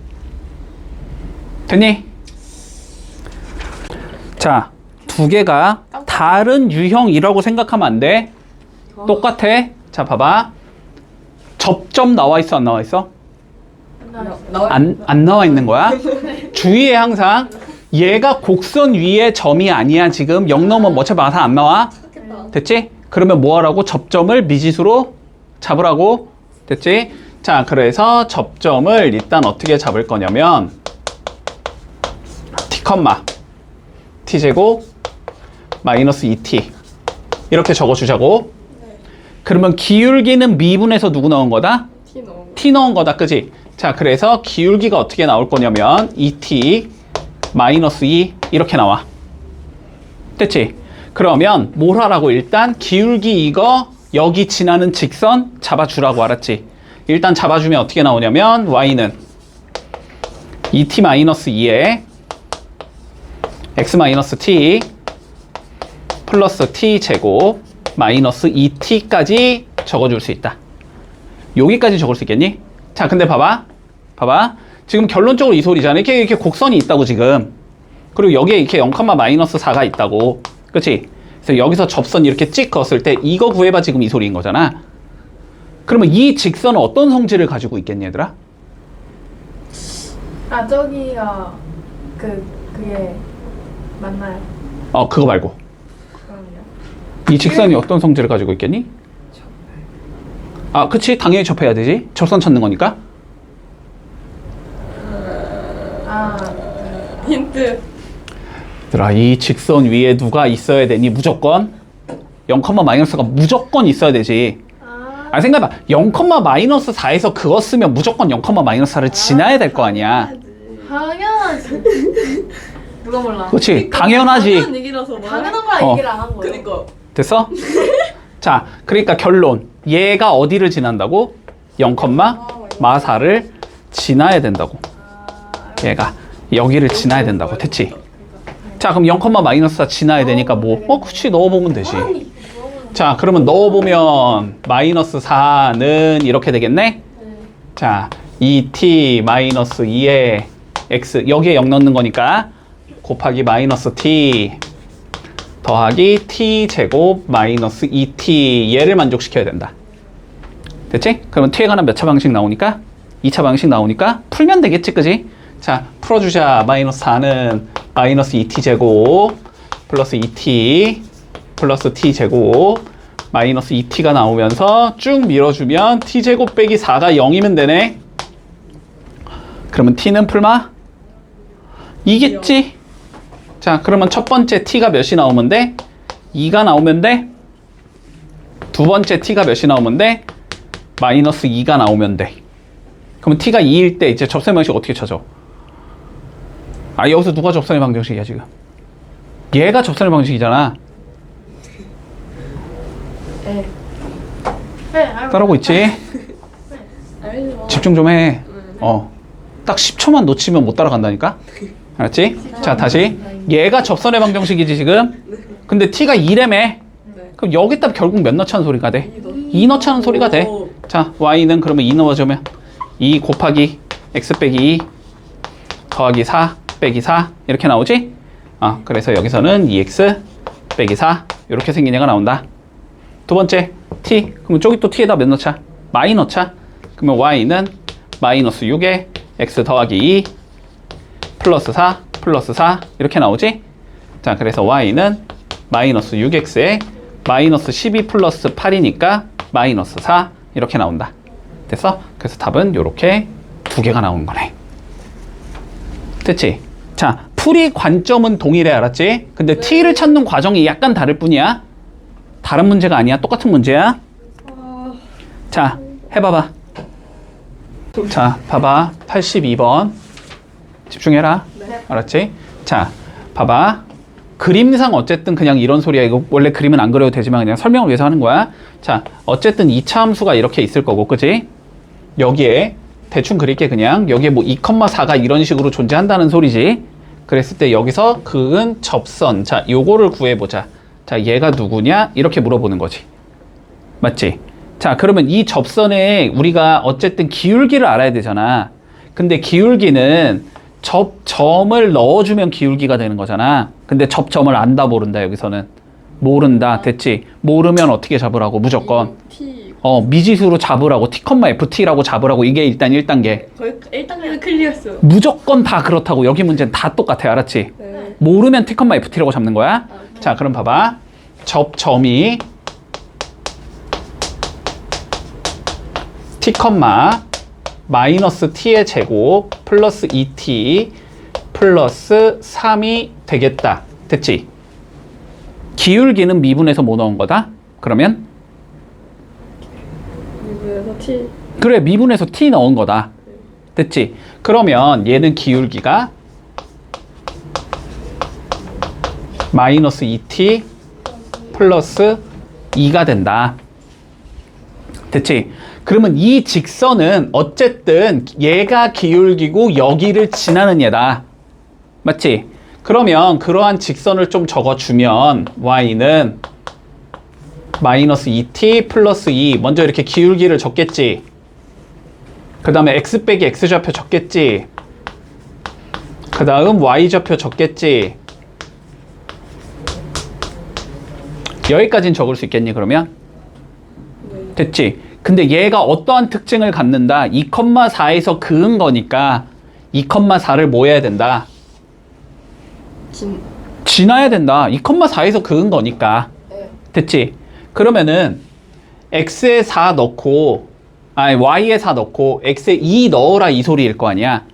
됐니? 자, 두 개가 다른 유형이라고 생각하면 안 돼. 똑같아. 자, 봐봐. 접점 나와 있어, 안 나와 있어? 안 나와 있는 거야. 주의해. 항상 얘가 곡선 위에 점이 아니야. 지금 0 넘으면 어차피 마사 안 나와. 됐지? 그러면 뭐 하라고? 접점을 미지수로 잡으라고. 됐지? 자, 그래서 접점을 일단 어떻게 잡을 거냐면 t, t제곱 마이너스 2t 이렇게 적어주자고. 그러면 기울기는 미분에서 누구 넣은 거다? T 넣은 t 넣은 거다, 그지? 자, 그래서 기울기가 어떻게 나올 거냐면 2t 마이너스 2 이렇게 나와. 됐지? 그러면 뭘 하라고? 일단 기울기 이거 여기 지나는 직선 잡아주라고. 알았지? 일단 잡아주면 어떻게 나오냐면 y는 2t 마이너스 2에 x 마이너스 t 플러스 t 제곱 마이너스 2t까지 적어줄 수 있다. 여기까지 적을 수 있겠니? 자, 근데 봐봐. 지금 결론적으로 이 소리잖아. 이렇게 곡선이 있다고 지금. 그리고 여기에 이렇게 0, 마이너스 4가 있다고. 그치? 그래서 여기서 접선 이렇게 찍 그었을 때 이거 구해봐 지금 이 소리인 거잖아. 그러면 이 직선은 어떤 성질을 가지고 있겠니, 얘들아? 아 저기가 그게 맞나요? 그거 말고. 그럼요. 이 직선이 어떤 성질을 가지고 있겠니? 아, 그치? 당연히 접해야 되지. 접선 찾는 거니까. 힌트. 얘들아, 이 직선 위에 누가 있어야 되니? 무조건 0, 마이너스가 무조건 있어야 되지. 아, 생각해봐. 0, 마이너스 4에서 그거 쓰면 무조건 0, 마이너스 4를 지나야 될 거 아니야. 당연하지. 누가 몰라? 그렇지? 당연하지. 당연한 얘기라서 말. 당연한 거라 얘기를 안 한 거예요. 그니까. 됐어? 자, 그러니까 결론. 얘가 어디를 지난다고? 0, 마 4를 지나야 된다고. 얘가 여기를 지나야 된다고. 됐지? 자, 그럼 0, 마이너스 4 지나야 되니까 뭐? 그치, 넣어보면 되지. 자, 그러면 넣어보면 마이너스 4는 이렇게 되겠네? 자, 2t 마이너스 2에 x, 여기에 0 넣는 거니까 곱하기 마이너스 t 더하기 t 제곱 마이너스 2t 얘를 만족시켜야 된다. 됐지? 그러면 t에 관한 몇 차 방식 나오니까? 2차 방식 나오니까 풀면 되겠지, 그지? 자, 풀어주자. 마이너스 4는 마이너스 2t 제곱 플러스 2t 플러스 t 제곱 마이너스 2t가 나오면서 쭉 밀어주면 t 제곱 빼기 4가 0이면 되네. 그러면 t는 풀마? 이겠지? 자, 그러면 첫 번째 t가 몇이 나오면 돼? 2가 나오면 돼? 두 번째 t가 몇이 나오면 돼? 마이너스 2가 나오면 돼. 그러면 t가 2일 때 이제 접선의 방식 어떻게 찾아? 아, 여기서 누가 접선의 방정식이야 지금? 얘가 접선의 방식이잖아. 네. 따라오고 있지? 알죠. 집중 좀 해. 딱 10초만 놓치면 못 따라간다니까? 알았지? 자, 다시. 얘가 접선의 방정식이지 지금? 근데 t가 2라며. 네. 그럼 여기다 결국 몇 넣자는 소리가 돼? 2 넣자는 소리가 돼. 자, y는 그러면 2 넣어주면 2 곱하기 x 빼기 2 더하기 4 빼기 4 이렇게 나오지? 그래서 여기서는 2x 빼기 4 이렇게 생긴 애가 나온다. 두 번째 t. 그러면 저기 또 t에다 몇 넣자? 마이 넣자. 그러면 y는 마이너스 6에 x 더하기 2 플러스 4 플러스 4 이렇게 나오지? 자, 그래서 y는 마이너스 6x에 마이너스 12 플러스 8이니까 마이너스 4 이렇게 나온다. 됐어? 그래서 답은 이렇게 두 개가 나오는 거네. 됐지? 자, 풀이 관점은 동일해. 알았지? 근데 t를 찾는 과정이 약간 다를 뿐이야. 다른 문제가 아니야. 똑같은 문제야. 자, 해봐봐. 자, 봐봐. 82번. 집중해라. 네. 알았지? 자, 봐봐. 그림상 어쨌든 그냥 이런 소리야. 이거 원래 그림은 안 그려도 되지만 그냥 설명을 위해서 하는 거야. 자, 어쨌든 2차 함수가 이렇게 있을 거고, 그지? 여기에 대충 그릴게 그냥. 여기에 뭐 2,4가 이런 식으로 존재한다는 소리지. 그랬을 때 여기서 그은 접선. 자, 요거를 구해보자. 자, 얘가 누구냐? 이렇게 물어보는 거지. 맞지? 자, 그러면 이 접선에 우리가 어쨌든 기울기를 알아야 되잖아. 근데 기울기는 접점을 넣어주면 기울기가 되는 거잖아. 근데 접점을 안다 모른다 여기서는. 모른다. 됐지? 모르면 어떻게 잡으라고? 무조건. T. 미지수로 잡으라고. t, ft라고 잡으라고. 이게 일단 1단계. 거의 1단계는 클리어했어요. 무조건 다 그렇다고. 여기 문제는 다 똑같아. 알았지? 네. 모르면 t, ft라고 잡는 거야. 자, 그럼 봐봐. 접점이 t, 마이너스 t의 제곱 플러스 2t 플러스 3이 되겠다. 됐지? 기울기는 미분에서 뭐 넣은 거다? 그러면? 미분에서 T. 그래, 미분에서 t 넣은 거다. 됐지? 그러면 얘는 기울기가 마이너스 2t 플러스 2가 된다. 됐지? 그러면 이 직선은 어쨌든 얘가 기울기고 여기를 지나는 얘다. 맞지? 그러면 그러한 직선을 좀 적어주면 y는 마이너스 2t 플러스 2 먼저 이렇게 기울기를 적겠지. 그 다음에 x 빼기 x좌표 적겠지. 그 다음 y좌표 적겠지. 여기까지는 적을 수 있겠니 그러면? 됐지? 근데 얘가 어떠한 특징을 갖는다? 2,4에서 그은 거니까 2,4를 뭐 해야 된다? 지나야 된다. 2,4에서 그은 거니까. 됐지? 그러면은 x에 4 넣고 y에 4 넣고 x에 2 넣어라 이 소리일 거 아니야.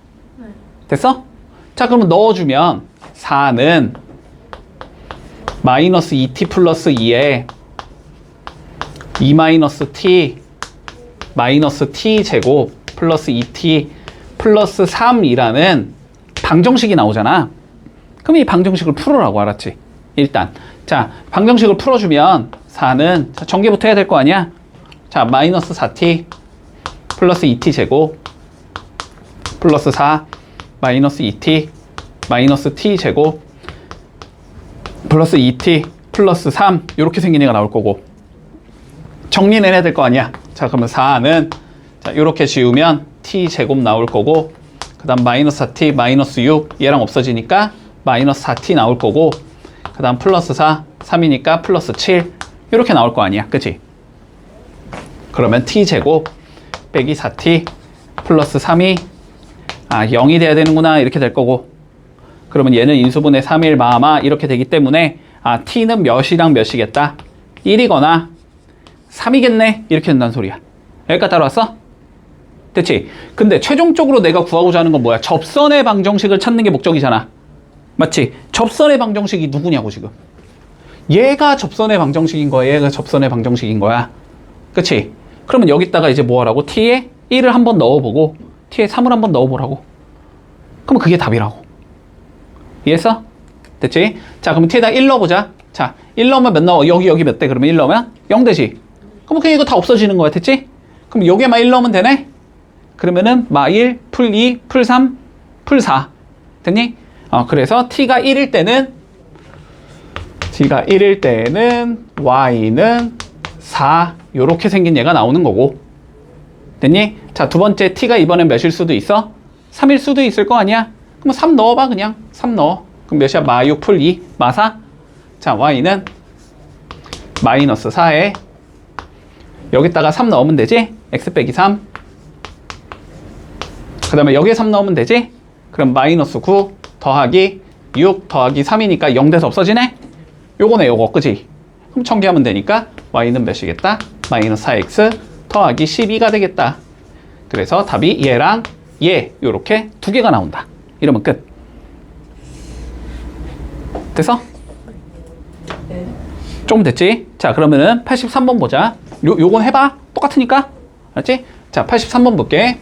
됐어? 자, 그러면 넣어주면 4는 마이너스 2t 플러스 2에 2 마이너스 t 마이너스 t 제곱 플러스 2t 플러스 3이라는 방정식이 나오잖아. 그럼 이 방정식을 풀어라고. 알았지? 일단 자, 방정식을 풀어주면 4는 자, 전개부터 해야 될 거 아니야. 자, 마이너스 4t 플러스 2t 제곱 플러스 4 마이너스 2t 마이너스 t 제곱 플러스 2t 플러스 3 이렇게 생긴 애가 나올 거고 정리는 해야 될 거 아니야. 자, 그러면 4는 자, 이렇게 지우면 t 제곱 나올 거고 그 다음 마이너스 4t 마이너스 6 얘랑 없어지니까 마이너스 4t 나올 거고 그 다음 플러스 4 3이니까 플러스 7 이렇게 나올 거 아니야. 그치? 그러면 t 제곱 빼기 4t 플러스 3이 0이 돼야 되는구나 이렇게 될 거고 그러면 얘는 인수분해 3일 마마 이렇게 되기 때문에 t는 몇이랑 몇이겠다? 1이거나 3이겠네 이렇게 된다는 소리야. 여기까지 따라왔어? 됐지? 근데 최종적으로 내가 구하고자 하는 건 뭐야? 접선의 방정식을 찾는 게 목적이잖아. 맞지? 접선의 방정식이 누구냐고 지금. 얘가 접선의 방정식인 거야. 얘가 접선의 방정식인 거야. 그치? 그러면 여기다가 이제 뭐 하라고? t에 1을 한번 넣어보고 t에 3을 한번 넣어보라고. 그러면 그게 답이라고. 이해했어? 됐지? 자, 그러면 t에다 1 넣어보자. 자, 1 넣으면 몇 넣어? 여기 몇 대? 그러면 1 넣으면 0 되지? 그럼 그냥 이거 다 없어지는 거야. 됐지? 그럼 여기에만 1 넣으면 되네? 그러면은 마 1, 풀 2, 풀 3, 풀 4 됐니? 그래서 t가 1일 때는 y는 4 요렇게 생긴 얘가 나오는 거고 됐니? 자, 두 번째 t가 이번엔 몇일 수도 있어? 3일 수도 있을 거 아니야? 그럼 3 넣어봐. 그냥 3 넣어. 그럼 몇이야? 마 6, 풀 2, 마 4. 자, y는 마이너스 4에 여기다가 3 넣으면 되지? x 빼기 3. 그 다음에 여기에 3 넣으면 되지? 그럼 마이너스 9 더하기 6 더하기 3이니까 0 돼서 없어지네? 요거네 요거. 그지? 그럼 전개하면 되니까 y는 몇이겠다? 마이너스 4x 더하기 12가 되겠다. 그래서 답이 얘랑 얘 요렇게 두 개가 나온다. 이러면 끝. 됐어? 네. 좀 됐지? 자, 그러면은 83번 보자. 요건 해봐. 똑같으니까. 알았지? 자, 83번 볼게.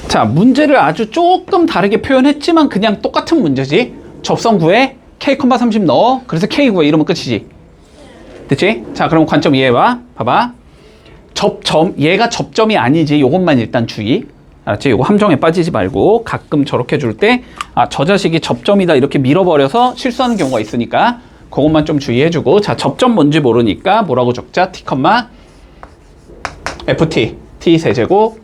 자, 문제를 아주 조금 다르게 표현했지만 그냥 똑같은 문제지. 접선 구해 k, 30 넣어. 그래서 k 구해. 이러면 끝이지. 됐지? 자, 그럼 관점 이해해봐. 봐봐. 접점, 얘가 접점이 아니지. 요것만 일단 주의. 알았지? 요거 함정에 빠지지 말고 가끔 저렇게 줄 때 저 자식이 접점이다 이렇게 밀어버려서 실수하는 경우가 있으니까 그것만 좀 주의해주고. 자, 접점 뭔지 모르니까 뭐라고 적자? t, ft t 세제곱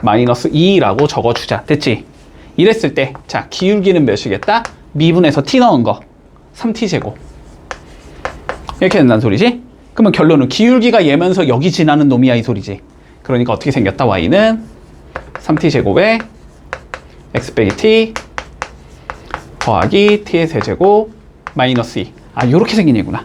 마이너스 2라고 적어주자. 됐지? 이랬을 때 자, 기울기는 몇이겠다? 미분에서 t 넣은 거 3t 제곱 이렇게 된다는 소리지? 그러면 결론은 기울기가 얘면서 여기 지나는 놈이야 이 소리지. 그러니까 어떻게 생겼다? y는 3t 제곱에 x 빼기 t 더하기 t의 세제곱 마이너스 2. 아, 요렇게 생긴 얘구나.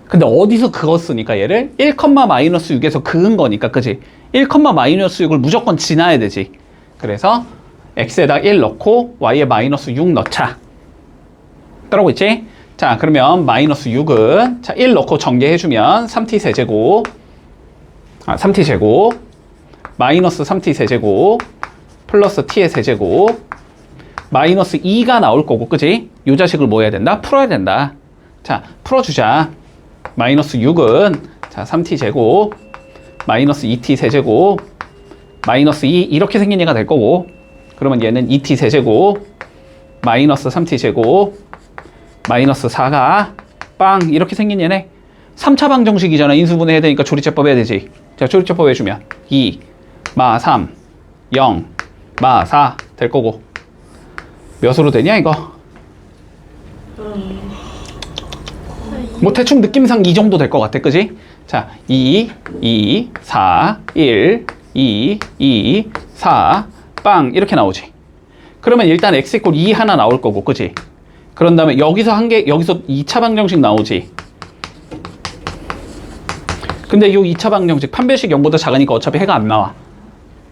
근데 어디서 그었으니까 얘를 1, 마이너스 6에서 그은 거니까, 그지? 1, 마이너스 6을 무조건 지나야 되지. 그래서 x에다 1 넣고 y에 마이너스 6 넣자. 따라오고 있지? 자, 그러면 마이너스 6은, 자, 1 넣고 전개해주면 3t 세제곱, 3t 제곱, 마이너스 3t 세제곱, 플러스 t의 세제곱, 마이너스 2가 나올 거고, 그지? 이 자식을 뭐 해야 된다? 풀어야 된다. 자, 풀어주자. 마이너스 6은, 자, 3t 제곱, 마이너스 2t 세제곱, 마이너스 2, 이렇게 생긴 얘가 될 거고, 그러면 얘는 2t 세제곱, 마이너스 3t 제곱, 마이너스 4가 빵, 이렇게 생긴 얘네. 3차 방정식이잖아. 인수분해 해야 되니까 조리제법 해야 되지. 자, 조리제법 해주면 2, 마 3, 0, 마 4 될 거고. 몇으로 되냐 이거? 뭐 대충 느낌상 이 정도 될 것 같아, 그지? 자, 2, 2, 4, 1, 2, 2, 4, 빵, 이렇게 나오지. 그러면 일단 x 이퀄 2 하나 나올 거고, 그지? 그런 다음에 여기서 한 개, 여기서 2차 방정식 나오지. 근데 이 2차 방정식 판별식 0보다 작으니까 어차피 해가 안 나와.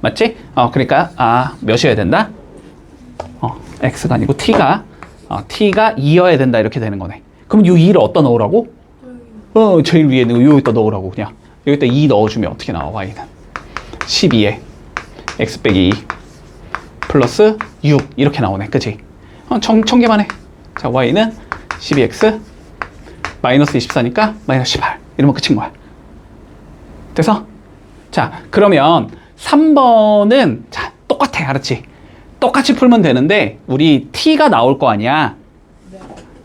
맞지? 그러니까 몇이어야 된다? x가 아니고 t가 2여야 된다, 이렇게 되는 거네. 그럼 이 2를 어디다 넣으라고? 제일 위에 있는 거 여기다 넣으라고. 그냥 여기다 2 넣어주면 어떻게 나와? y는 12에 x 빼기 2 플러스 6 이렇게 나오네, 그치? 청개만 해. 자, y는 12x 마이너스 24니까 마이너스 18 이러면 끝인 거야. 돼서? 자, 그러면 3번은 자, 똑같아, 알았지? 똑같이 풀면 되는데 우리 t가 나올 거 아니야.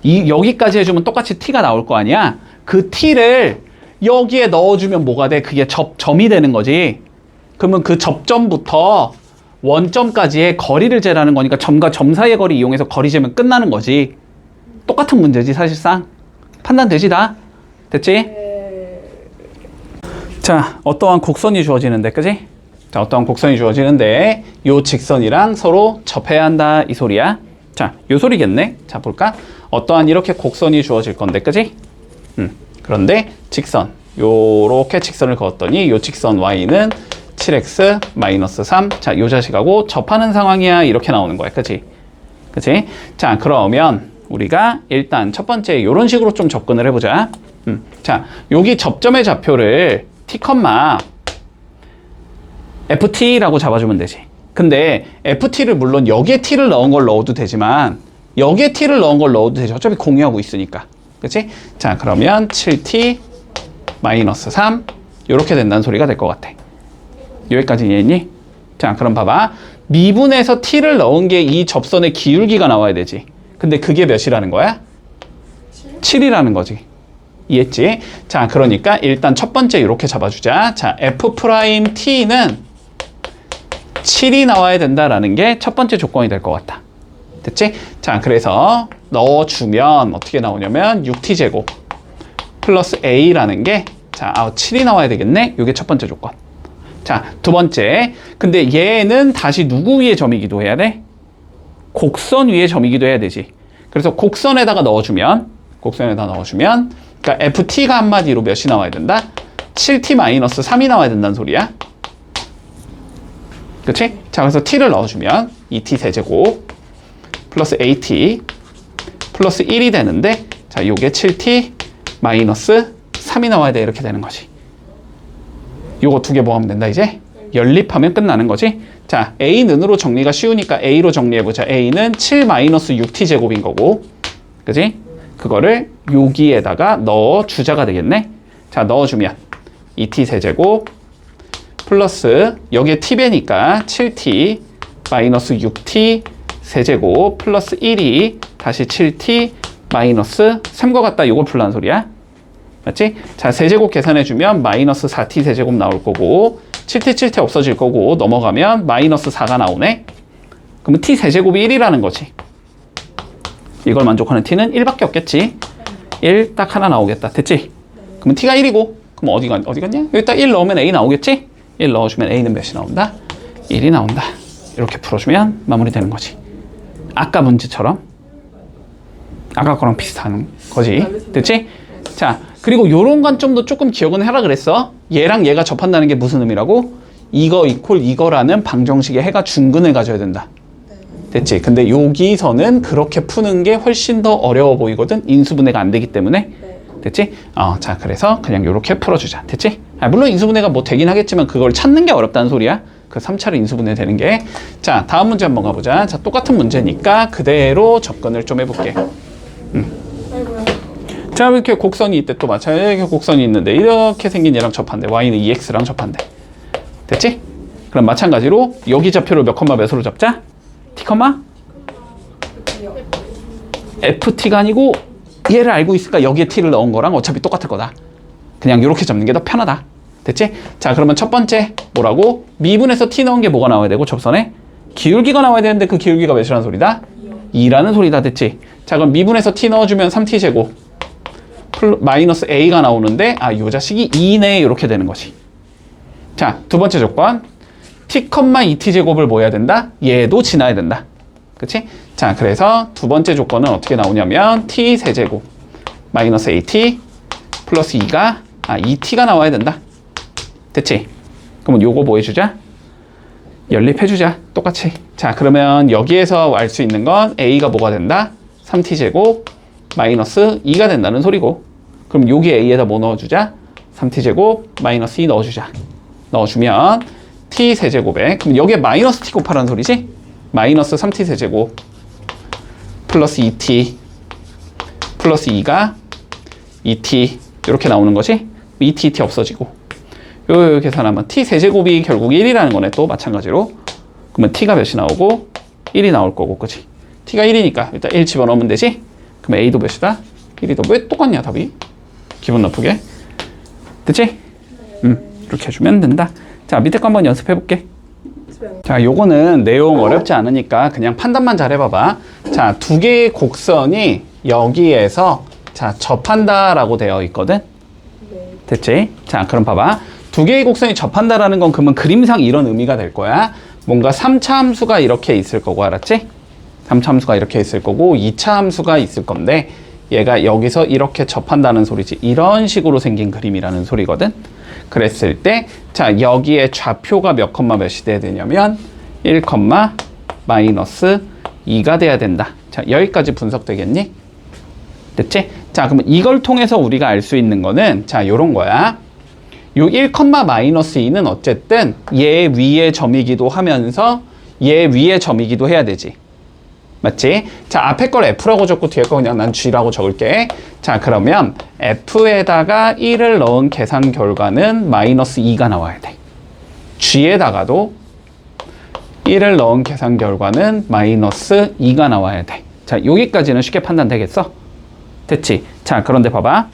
여기까지 해주면 똑같이 t가 나올 거 아니야. 그 t를 여기에 넣어주면 뭐가 돼? 그게 점이 되는 거지. 그러면 그 접점부터 원점까지의 거리를 재라는 거니까 점과 점 사이의 거리 이용해서 거리 재면 끝나는 거지. 똑같은 문제지 사실상. 판단되지 다? 됐지? 자, 어떠한 곡선이 주어지는데, 그지? 자, 어떠한 곡선이 주어지는데 요 직선이랑 서로 접해야 한다, 이 소리야. 자, 요 소리겠네. 자, 볼까? 어떠한 이렇게 곡선이 주어질 건데, 그지? 그런데 직선, 요렇게 직선을 그었더니 요 직선 y는 7x 마이너스 3. 자, 요 자식하고 접하는 상황이야, 이렇게 나오는 거야, 그지? 그지? 자, 그러면 우리가 일단 첫 번째 요런 식으로 좀 접근을 해보자. 자, 여기 접점의 좌표를 t, ft라고 잡아주면 되지. 근데 ft를 물론 여기에 t를 넣은 걸 넣어도 되지만 여기에 t를 넣은 걸 넣어도 되지. 어차피 공유하고 있으니까. 그치? 자, 그러면 7t 마이너스 3 이렇게 된다는 소리가 될 것 같아. 여기까지 이해했니? 자, 그럼 봐봐. 미분에서 t를 넣은 게 이 접선의 기울기가 나와야 되지. 근데 그게 몇이라는 거야? 7이라는 거지. 이해했지? 자, 그러니까 일단 첫 번째 이렇게 잡아주자. 자, f't는 7이 나와야 된다라는 게 첫 번째 조건이 될 것 같다. 됐지? 자, 그래서 넣어주면 어떻게 나오냐면 6t제곱 플러스 a라는 게 자, 7이 나와야 되겠네? 이게 첫 번째 조건. 자, 두 번째. 근데 얘는 다시 누구 위에 점이기도 해야 돼? 곡선 위에 점이기도 해야 되지. 그래서 곡선에다가 넣어주면 그러니까 ft가 한마디로 몇이 나와야 된다? 7t-3이 나와야 된다는 소리야. 그치? 자, 그래서 t를 넣어주면 2t 세제곱 플러스 at 플러스 1이 되는데 자, 요게 7t-3이 나와야 돼. 이렇게 되는 거지. 요거 두 개 뭐하면 된다, 이제? 연립하면 끝나는 거지. 자, a는으로 정리가 쉬우니까 a로 정리해보자. a는 7-6t 제곱인 거고, 그지? 그거를 여기에다가 넣어주자가 되겠네. 자, 넣어주면 2t 세제곱 플러스 여기에 t배니까 7t 마이너스 6t 세제곱 플러스 1이 다시 7t 마이너스 3과 같다. 이걸 풀라는 소리야. 맞지? 자, 세제곱 계산해주면 마이너스 4t 세제곱 나올 거고 7t 없어질 거고 넘어가면 마이너스 4가 나오네. 그러면 t 세제곱이 1이라는 거지. 이걸 만족하는 t는 1밖에 없겠지. 1 딱 하나 나오겠다. 됐지? 그러면 t가 1이고 그럼 어디 갔냐? 여기다 1 넣으면 a 나오겠지? 1 넣어주면 a는 몇이 나온다? 1이 나온다. 이렇게 풀어주면 마무리되는 거지. 아까 문제처럼. 아까 거랑 비슷한 거지. 됐지? 자, 그리고 요런 관점도 조금 기억은 해라 그랬어. 얘랑 얘가 접한다는 게 무슨 의미라고? 이거 이퀄 이거라는 방정식의 해가 중근을 가져야 된다. 됐지? 근데 여기서는 그렇게 푸는 게 훨씬 더 어려워 보이거든? 인수분해가 안 되기 때문에. 됐지? 자, 그래서 그냥 요렇게 풀어주자. 됐지? 물론 인수분해가 뭐 되긴 하겠지만 그걸 찾는 게 어렵다는 소리야. 그 3차로 인수분해 되는 게. 자, 다음 문제 한번 가보자. 자, 똑같은 문제니까 그대로 접근을 좀 해볼게. 자, 이렇게 곡선이 있대. 또 마찬가지로 이렇게 곡선이 있는데 이렇게 생긴 얘랑 접한대. y는 2x랑 접한대. 됐지? 그럼 마찬가지로 여기 좌표를 몇 컴마 몇으로 잡자? t 컴마 ft가 아니고 얘를 알고 있으니까 여기에 t를 넣은 거랑 어차피 똑같을 거다. 그냥 이렇게 잡는 게 더 편하다. 됐지? 자, 그러면 첫 번째 뭐라고? 미분에서 t 넣은 게 뭐가 나와야 되고 접선에? 기울기가 나와야 되는데 그 기울기가 몇이라는 소리다? 2라는 소리다. 됐지? 자, 그럼 미분에서 t 넣어주면 3t제곱 마이너스 a가 나오는데 요 자식이 2네 이렇게 되는 거지. 자, 두 번째 조건 t, 2t제곱을 뭐 해야 된다? 얘도 지나야 된다. 그치? 자, 그래서 두 번째 조건은 어떻게 나오냐면 t 세제곱 마이너스 at 플러스 2가 2t가 나와야 된다. 됐지? 그러면 요거 뭐 해주자? 연립해주자. 똑같이. 자, 그러면 여기에서 알 수 있는 건 a가 뭐가 된다? 3t제곱 마이너스 2가 된다는 소리고, 그럼 여기 a에다 뭐 넣어주자? 3t제곱 마이너스 2 넣어주자. 넣어주면 t 세제곱에, 그럼 여기에 마이너스 t 곱하라는 소리지? 마이너스 3t 세제곱 플러스 2t 플러스 2가 2t 이렇게 나오는 거지? 2t, t 없어지고 요 계산하면 t 세제곱이 결국 1이라는 거네. 또 마찬가지로 그러면 t가 몇이 나오고 1이 나올 거고, 그치? t가 1이니까 일단 1 집어넣으면 되지? 그럼 a도 몇이다? 1이다. 왜 똑같냐 답이? 기분 나쁘게. 됐지? 이렇게 해주면 된다. 자, 밑에 거 한번 연습해 볼게. 자, 요거는 내용 어렵지 않으니까 그냥 판단만 잘 해봐봐. 자, 두 개의 곡선이 여기에서 자 접한다라고 되어 있거든. 됐지? 자, 그럼 봐봐. 두 개의 곡선이 접한다라는 건 그러면 그림상 이런 의미가 될 거야. 뭔가 3차 함수가 이렇게 있을 거고, 알았지? 3차 함수가 이렇게 있을 거고 2차 함수가 있을 건데 얘가 여기서 이렇게 접한다는 소리지. 이런 식으로 생긴 그림이라는 소리거든. 그랬을 때 자, 여기에 좌표가 몇 컴마 몇이 돼야 되냐면 1 컴마 마이너스 2가 돼야 된다. 자, 여기까지 분석되겠니? 됐지? 자, 그러면 이걸 통해서 우리가 알 수 있는 거는 자, 요런 거야. 요 1 컴마 마이너스 2는 어쨌든 얘 위의 점이기도 하면서 얘 위의 점이기도 해야 되지. 맞지? 자, 앞에 걸 F라고 적고 뒤에 거 그냥 난 G라고 적을게. 자, 그러면 F에다가 1을 넣은 계산 결과는 마이너스 2가 나와야 돼. G에다가도 1을 넣은 계산 결과는 마이너스 2가 나와야 돼. 자, 여기까지는 쉽게 판단되겠어? 됐지? 자, 그런데 봐봐.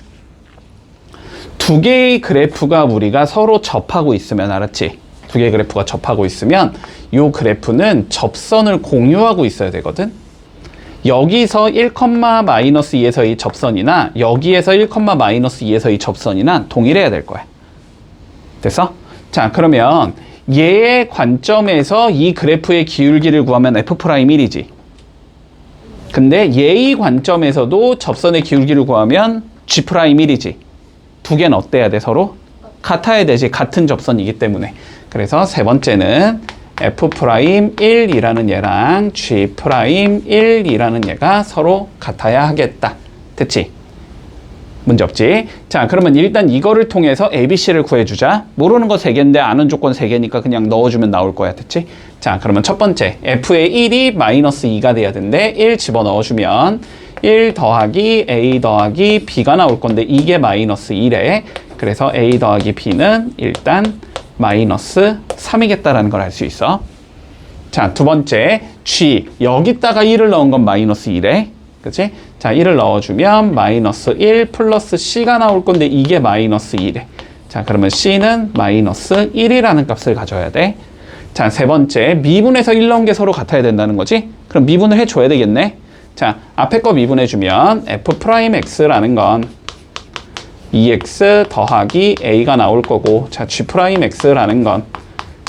두 개의 그래프가 우리가 서로 접하고 있으면, 알았지? 두 개의 그래프가 접하고 있으면 이 그래프는 접선을 공유하고 있어야 되거든. 여기서 1, 마이너스 2에서의 접선이나 여기에서 1, 마이너스 2에서의 접선이나 동일해야 될 거야. 됐어? 자, 그러면 얘의 관점에서 이 그래프의 기울기를 구하면 F'1이지. 근데 얘의 관점에서도 접선의 기울기를 구하면 G'1이지. 두 개는 어때야 돼? 서로? 같아야 되지. 같은 접선이기 때문에. 그래서 세 번째는 F'1이라는 얘랑 G'1이라는 얘가 서로 같아야 하겠다. 됐지? 문제 없지? 자, 그러면 일단 이거를 통해서 ABC를 구해주자. 모르는 거 3개인데 아는 조건 3개니까 그냥 넣어주면 나올 거야. 됐지? 자, 그러면 첫 번째 F의 1이 마이너스 2가 돼야 되는데 1 집어넣어주면 1 더하기 A 더하기 B가 나올 건데 이게 마이너스 1에 그래서 A 더하기 B는 일단 마이너스 3이겠다라는 걸 알 수 있어. 자, 두 번째 G 여기다가 1을 넣은 건 마이너스 1에 그치? 자, 1을 넣어주면 마이너스 1 플러스 C가 나올 건데 이게 마이너스 1에 자, 그러면 C는 마이너스 1이라는 값을 가져야 돼. 자, 세 번째 미분에서 1 넣은 게 서로 같아야 된다는 거지? 그럼 미분을 해줘야 되겠네. 자, 앞에 거 미분해주면 F'X라는 건 2x 더하기 a가 나올 거고, 자, G'X라는 건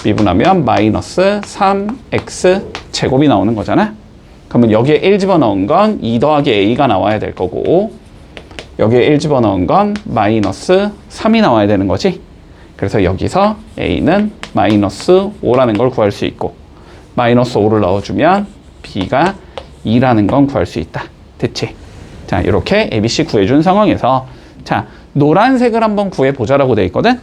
미분하면 마이너스 3x 제곱이 나오는 거잖아. 그러면 여기에 1 집어넣은 건 2 더하기 a가 나와야 될 거고, 여기에 1 집어넣은 건 마이너스 3이 나와야 되는 거지. 그래서 여기서 a는 마이너스 5라는 걸 구할 수 있고, 마이너스 5를 넣어주면 b가 2라는 건 구할 수 있다. 됐지? 자, 이렇게 ABC 구해준 상황에서, 자, 노란색을 한번 구해보자라고 돼 있거든?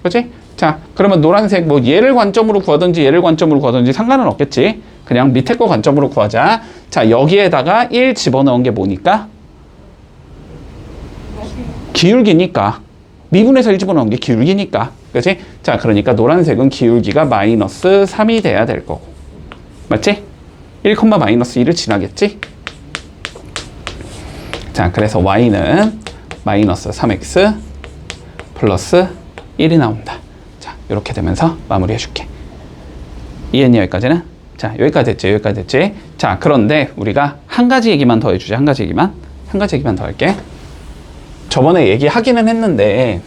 그렇지? 자, 그러면 노란색, 뭐 얘를 관점으로 구하든지 얘를 관점으로 구하든지 상관은 없겠지? 그냥 밑에 거 관점으로 구하자. 자, 여기에다가 1 집어넣은 게 뭐니까? 기울기니까. 미분에서 1 집어넣은 게 기울기니까. 그렇지? 자, 그러니까 노란색은 기울기가 마이너스 3이 돼야 될 거고. 맞지? 1, 마이너스 2를 지나겠지? 자, 그래서 y는 마이너스 3x 플러스 1이 나온다. 자, 이렇게 되면서 마무리해 줄게. 이해했니, 여기까지는? 자, 여기까지 됐지, 여기까지 됐지. 자, 그런데 우리가 한 가지 얘기만 더 해주자. 한 가지 얘기만 더 할게. 저번에 얘기하기는 했는데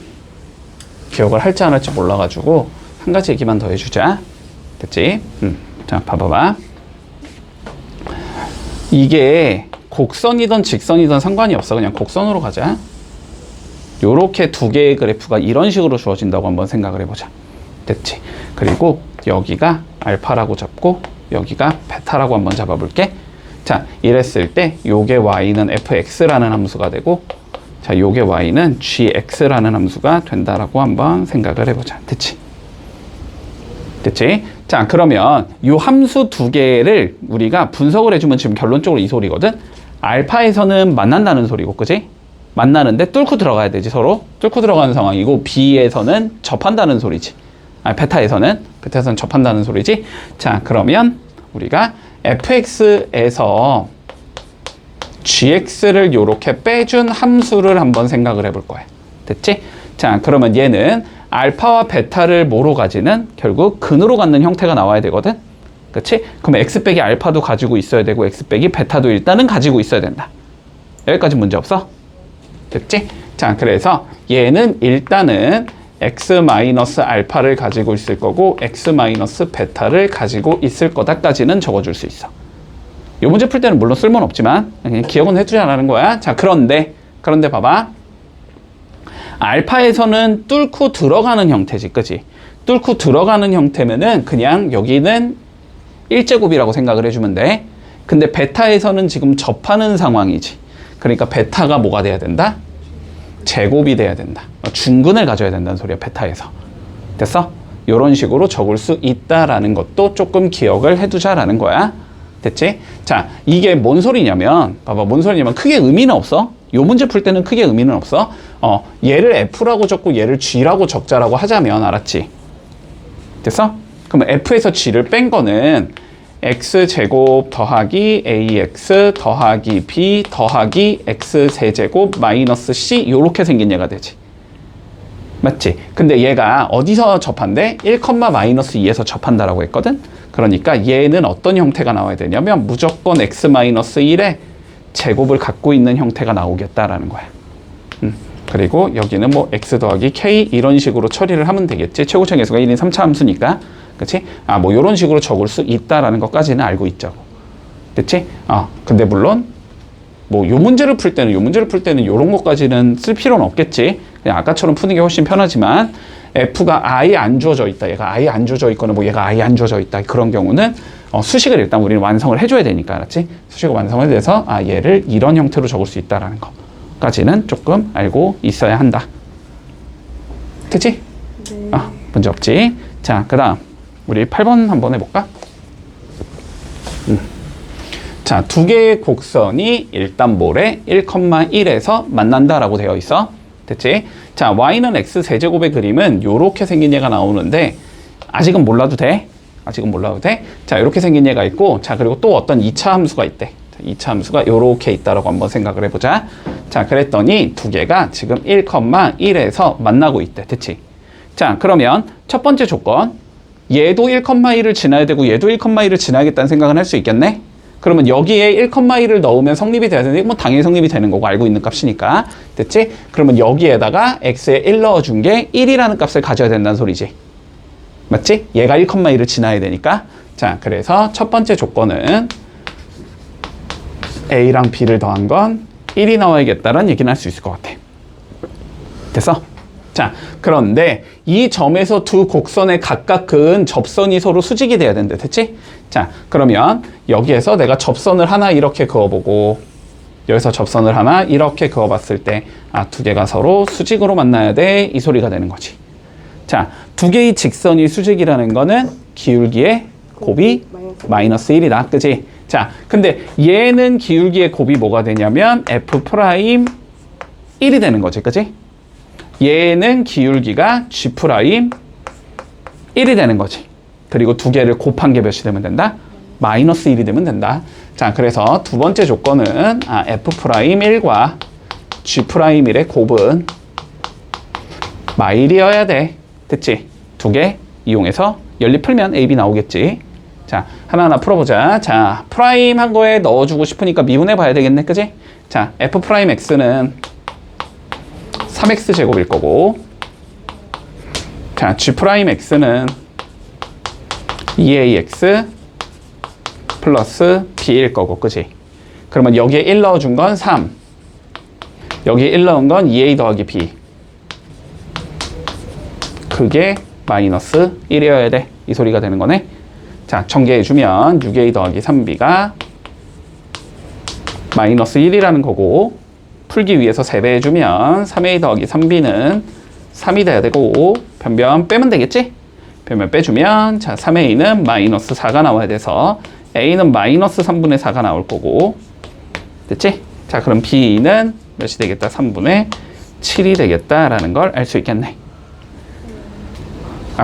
기억을 할지 안 할지 몰라가지고 한 가지 얘기만 더 해주자. 됐지? 자, 봐봐봐. 이게 곡선이든 직선이든 상관이 없어. 그냥 곡선으로 가자. 요렇게 두 개의 그래프가 이런 식으로 주어진다고 한번 생각을 해보자. 됐지? 그리고 여기가 알파라고 잡고 여기가 베타라고 한번 잡아볼게. 자, 이랬을 때 요게 y는 fx라는 함수가 되고, 자, 요게 y는 gx라는 함수가 된다라고 한번 생각을 해보자. 됐지? 됐지? 자, 그러면 요 함수 두 개를 우리가 분석을 해주면 지금 결론적으로 이 소리거든? 알파에서는 만난다는 소리고, 그지? 만나는데 뚫고 들어가야 되지, 서로. 뚫고 들어가는 상황이고, B에서는 접한다는 소리지. 베타에서는 접한다는 소리지. 자, 그러면 우리가 fx에서 gx를 요렇게 빼준 함수를 한번 생각을 해볼 거야. 됐지? 자, 그러면 얘는 알파와 베타를 뭐로 가지는 결국 근으로 갖는 형태가 나와야 되거든? 그치? 그럼 x 빼기 알파도 가지고 있어야 되고 x 빼기 베타도 일단은 가지고 있어야 된다. 여기까지 문제 없어? 됐지? 자, 그래서 얘는 일단은 x 마이너스 알파를 가지고 있을 거고 x 마이너스 베타를 가지고 있을 거다까지는 적어줄 수 있어. 이 문제 풀 때는 물론 쓸모는 없지만 그냥 기억은 해주자라는 거야. 자, 그런데 봐봐. 알파에서는 뚫고 들어가는 형태지, 그치? 뚫고 들어가는 형태면은 그냥 여기는 1제곱이라고 생각을 해주면 돼. 근데 베타에서는 지금 접하는 상황이지. 그러니까 베타가 뭐가 돼야 된다? 제곱이 돼야 된다. 중근을 가져야 된다는 소리야, 베타에서. 됐어? 이런 식으로 적을 수 있다라는 것도 조금 기억을 해두자라는 거야. 됐지? 자, 이게 뭔 소리냐면, 봐봐, 뭔 소리냐면 크게 의미는 없어. 요 문제 풀 때는 크게 의미는 없어. 얘를 F라고 적고 얘를 G라고 적자라고 하자면, 알았지? 됐어? 그러면 F에서 G를 뺀 거는 x제곱 더하기 ax 더하기 b 더하기 x 세제곱 마이너스 c 요렇게 생긴 얘가 되지. 맞지? 근데 얘가 어디서 접한대? 1, 마이너스 2에서 접한다라고 했거든? 그러니까 얘는 어떤 형태가 나와야 되냐면 무조건 x 마이너스 1의 제곱을 갖고 있는 형태가 나오겠다라는 거야. 그리고 여기는 뭐 x 더하기 k 이런 식으로 처리를 하면 되겠지. 최고차 계수가 1인 3차 함수니까. 그치? 뭐 요런 식으로 적을 수 있다라는 것까지는 알고 있자고. 됐지? 근데 물론 뭐 요 문제를 풀 때는 요런 것까지는 쓸 필요는 없겠지. 그냥 아까처럼 푸는 게 훨씬 편하지만 f가 아예 안 주어져 있다. 얘가 아예 안 주어져 있거나 뭐 얘가 아예 안 주어져 있다. 그런 경우는 수식을 일단 우리는 완성을 해줘야 되니까. 알았지? 수식을 완성을 해서 얘를 이런 형태로 적을 수 있다라는 거까지는 조금 알고 있어야 한다. 됐지? 네. 문제 없지? 자, 그 다음 우리 8번 한번 해볼까? 자, 두 개의 곡선이 일단 뭐래? 1,1에서 만난다라고 되어 있어. 됐지? 자, y는 x 세제곱의 그림은 요렇게 생긴 얘가 나오는데 아직은 몰라도 돼. 자, 이렇게 생긴 얘가 있고, 자, 그리고 또 어떤 2차 함수가 있대. 2차 함수가 요렇게 있다라고 한번 생각을 해보자. 자, 그랬더니 두 개가 지금 1,1에서 만나고 있대. 됐지? 자, 그러면 첫 번째 조건, 얘도 1,1을 지나야 되고 얘도 1,1을 지나야겠다는 생각은 할 수 있겠네? 그러면 여기에 1,1을 넣으면 성립이 돼야 되는데 뭐 당연히 성립이 되는 거고 알고 있는 값이니까. 됐지? 그러면 여기에다가 x에 1 넣어준 게 1이라는 값을 가져야 된다는 소리지. 맞지? 얘가 1,1을 지나야 되니까. 자, 그래서 첫 번째 조건은 A랑 B를 더한 건 1이 나와야겠다라는 얘기는 할 수 있을 것 같아. 됐어? 자, 그런데 이 점에서 두 곡선의 각각 그은 접선이 서로 수직이 돼야 된대. 됐지? 자, 그러면 여기에서 내가 접선을 하나 이렇게 그어보고 여기서 접선을 하나 이렇게 그어봤을 때 두 개가 서로 수직으로 만나야 돼. 이 소리가 되는 거지. 자, 두 개의 직선이 수직이라는 거는 기울기의 곱이 마이너스 1이다. 그치? 자, 근데 얘는 기울기의 곱이 뭐가 되냐면 F 프라임 1이 되는 거지. 그치? 얘는 기울기가 G 프라임 1이 되는 거지. 그리고 두 개를 곱한 게 몇이 되면 된다? 마이너스 1이 되면 된다. 자, 그래서 두 번째 조건은 F 프라임 1과 G 프라임 1의 곱은 마일이어야 돼. 됐지? 두 개 이용해서 연립 풀면 AB 나오겠지. 자, 하나하나 풀어보자. 자, 프라임 한 거에 넣어주고 싶으니까 미분해 봐야 되겠네. 그지? 자, F 프라임 X는 3X 제곱일 거고, 자, G 프라임 X는 2AX 플러스 B일 거고, 그지? 그러면 여기에 1 넣어준 건 3. 여기에 1 넣은 건 2A 더하기 B. 그게 마이너스 1이어야 돼. 이 소리가 되는 거네. 자, 전개해주면 6A 더하기 3B가 마이너스 1이라는 거고, 풀기 위해서 3배 해주면 3A 더하기 3B는 3이 돼야 되고, 변변 빼면 되겠지? 변변 빼주면, 자, 3A는 마이너스 4가 나와야 돼서 A는 마이너스 3분의 4가 나올 거고, 됐지? 자, 그럼 B는 몇이 되겠다? 3분의 7이 되겠다라는 걸 알 수 있겠네.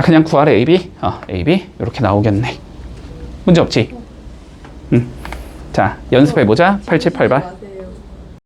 그냥 구하래. AB? AB 이렇게 나오겠네. 문제 없지? 자, 연습해보자. 878번.